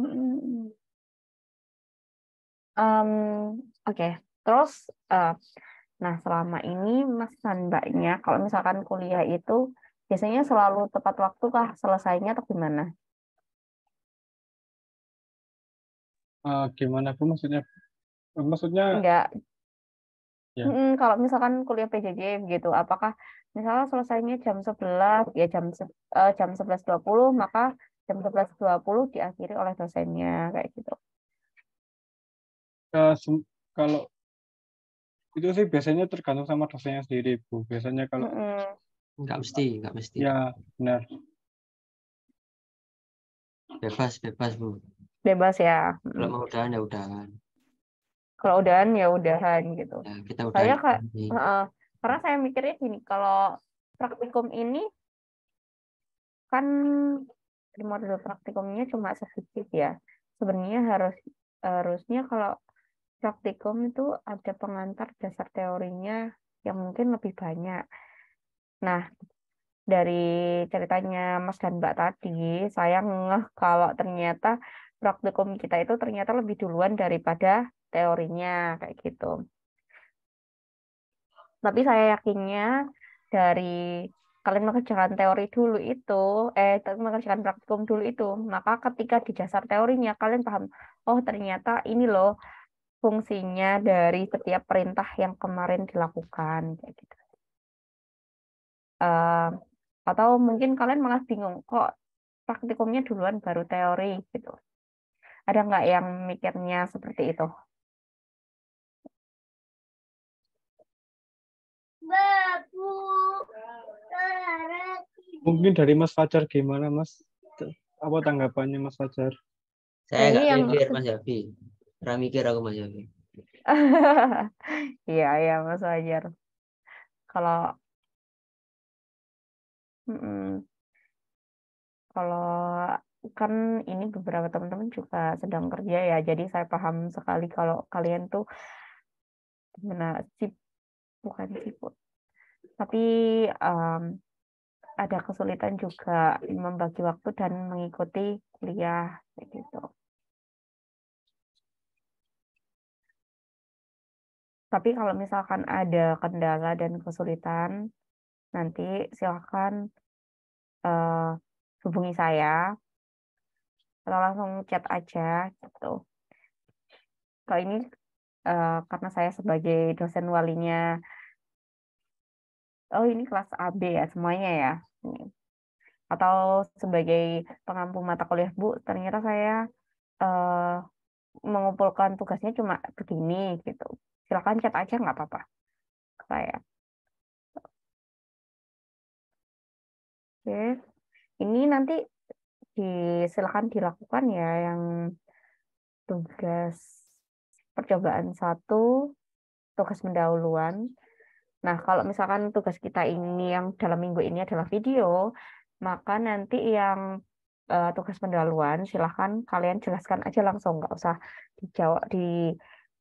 Hmm. Oke. Terus, nah selama ini Mas dan Mbaknya, kalau misalkan kuliah itu biasanya selalu tepat waktu kah selesainya atau gimana? Gimana Bu maksudnya? Maksudnya Enggak. ya Kalau misalkan kuliah PJJ gitu, apakah misalnya selesainya jam 11, ya jam 11.20, maka jam 11.20 diakhiri oleh dosennya kayak gitu. kalau itu sih biasanya tergantung sama dosennya sendiri Bu. Biasanya kalau Mm-mm. Nggak mesti. ya benar. Bebas Bu. Bebas ya. Kalau mau udahan ya udahan. Kalau udahan ya udahan gitu. Ya, kita Saya udahan. karena saya mikirnya gini, kalau praktikum ini kan model praktikumnya cuma sedikit ya. Sebenarnya harusnya kalau praktikum itu ada pengantar dasar teorinya yang mungkin lebih banyak. Nah, dari ceritanya Mas dan Mbak tadi, saya ngeh kalau ternyata praktikum kita itu ternyata lebih duluan daripada teorinya kayak gitu. Tapi saya yakinnya dari kalian mengerjakan teori dulu itu, mengerjakan praktikum dulu itu, maka ketika di dasar teorinya kalian paham, oh ternyata ini loh fungsinya dari setiap perintah yang kemarin dilakukan kayak gitu. Eh, atau mungkin kalian malah bingung kok praktikumnya duluan baru teori gitu. Ada nggak yang mikirnya seperti itu? Mungkin dari Mas Fajar gimana Mas? Apa tanggapannya Mas Fajar? Saya Ini nggak yang mikir Mas Yafi. Pernah mikir aku Mas Yafi. iya ya Mas Wajar. Kalau mm, kalau kan ini beberapa teman-teman juga sedang kerja ya, jadi saya paham sekali kalau kalian tuh benar sih bukan siput, tapi em, ada kesulitan juga membagi waktu dan mengikuti kuliah kayak gitu. Tapi kalau misalkan ada kendala dan kesulitan, nanti silakan eh, hubungi saya atau langsung chat aja gitu. Kalau ini karena saya sebagai dosen walinya, oh ini kelas AB ya semuanya ya. Atau sebagai pengampu mata kuliah Bu, ternyata saya eh, mengumpulkan tugasnya cuma begini gitu. Silakan chat aja nggak apa-apa ke saya. Oke, ini nanti silakan dilakukan ya yang tugas percobaan 1, tugas pendahuluan. Nah, kalau misalkan tugas kita ini yang dalam minggu ini adalah video, maka nanti yang tugas pendahuluan silahkan kalian jelaskan aja langsung, nggak usah dijawab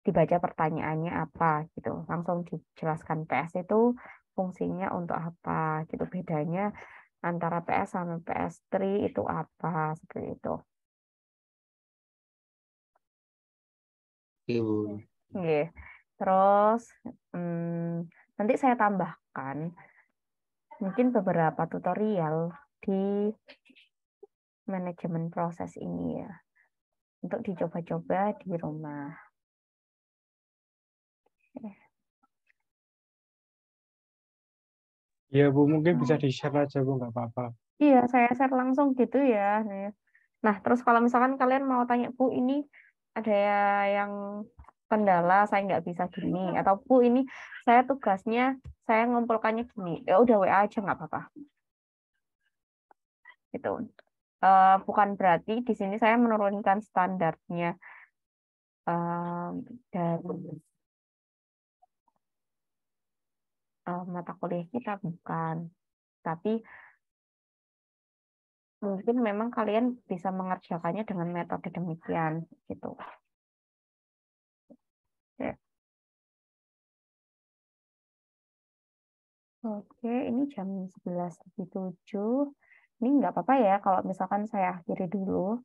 dibaca pertanyaannya apa gitu, langsung dijelaskan PS itu fungsinya untuk apa gitu, bedanya antara PS sama PS3 itu apa seperti itu. Oke, Bu. Oke. Terus nanti saya tambahkan mungkin beberapa tutorial di manajemen proses ini ya, untuk dicoba-coba di rumah. Iya Bu, mungkin bisa di-share aja Bu, nggak apa-apa. Iya, saya share langsung gitu ya. Nah, terus kalau misalkan kalian mau tanya, Bu, ini ada yang kendala, saya nggak bisa gini. Atau, Bu, ini saya tugasnya, saya ngumpulkannya gini. Ya udah WA aja, nggak apa-apa. Gitu. Bukan berarti di sini saya menurunkan standarnya dari mata kuliah kita, bukan. Tapi mungkin memang kalian bisa mengerjakannya dengan metode demikian gitu. Ya. Oke, ini jam 11.07. Ini nggak apa-apa ya kalau misalkan saya akhiri dulu.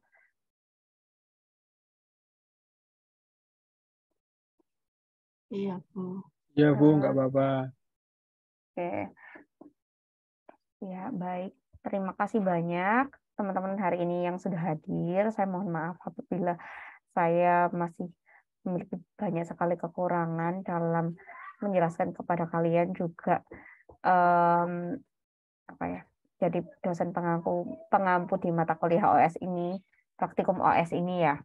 Iya, Bu. Iya Bu, nggak apa-apa. Oke. Ya, baik. Terima kasih banyak teman-teman hari ini yang sudah hadir. Saya mohon maaf apabila saya masih memiliki banyak sekali kekurangan dalam menjelaskan kepada kalian juga apa ya, jadi dosen pengampu di mata kuliah OS ini, praktikum OS ini ya.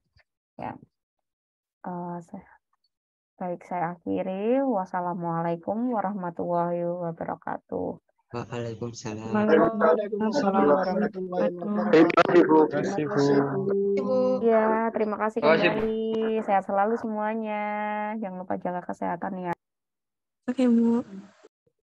Baik, saya akhiri. Wassalamualaikum warahmatullahi wabarakatuh. Waalaikumsalam. Waalaikumsalam warahmatullahi wabarakatuh. Terima kasih Bu. Ya, terima kasih kembali. Sehat selalu semuanya. Jangan lupa jaga kesehatan ya. Oke, Bu.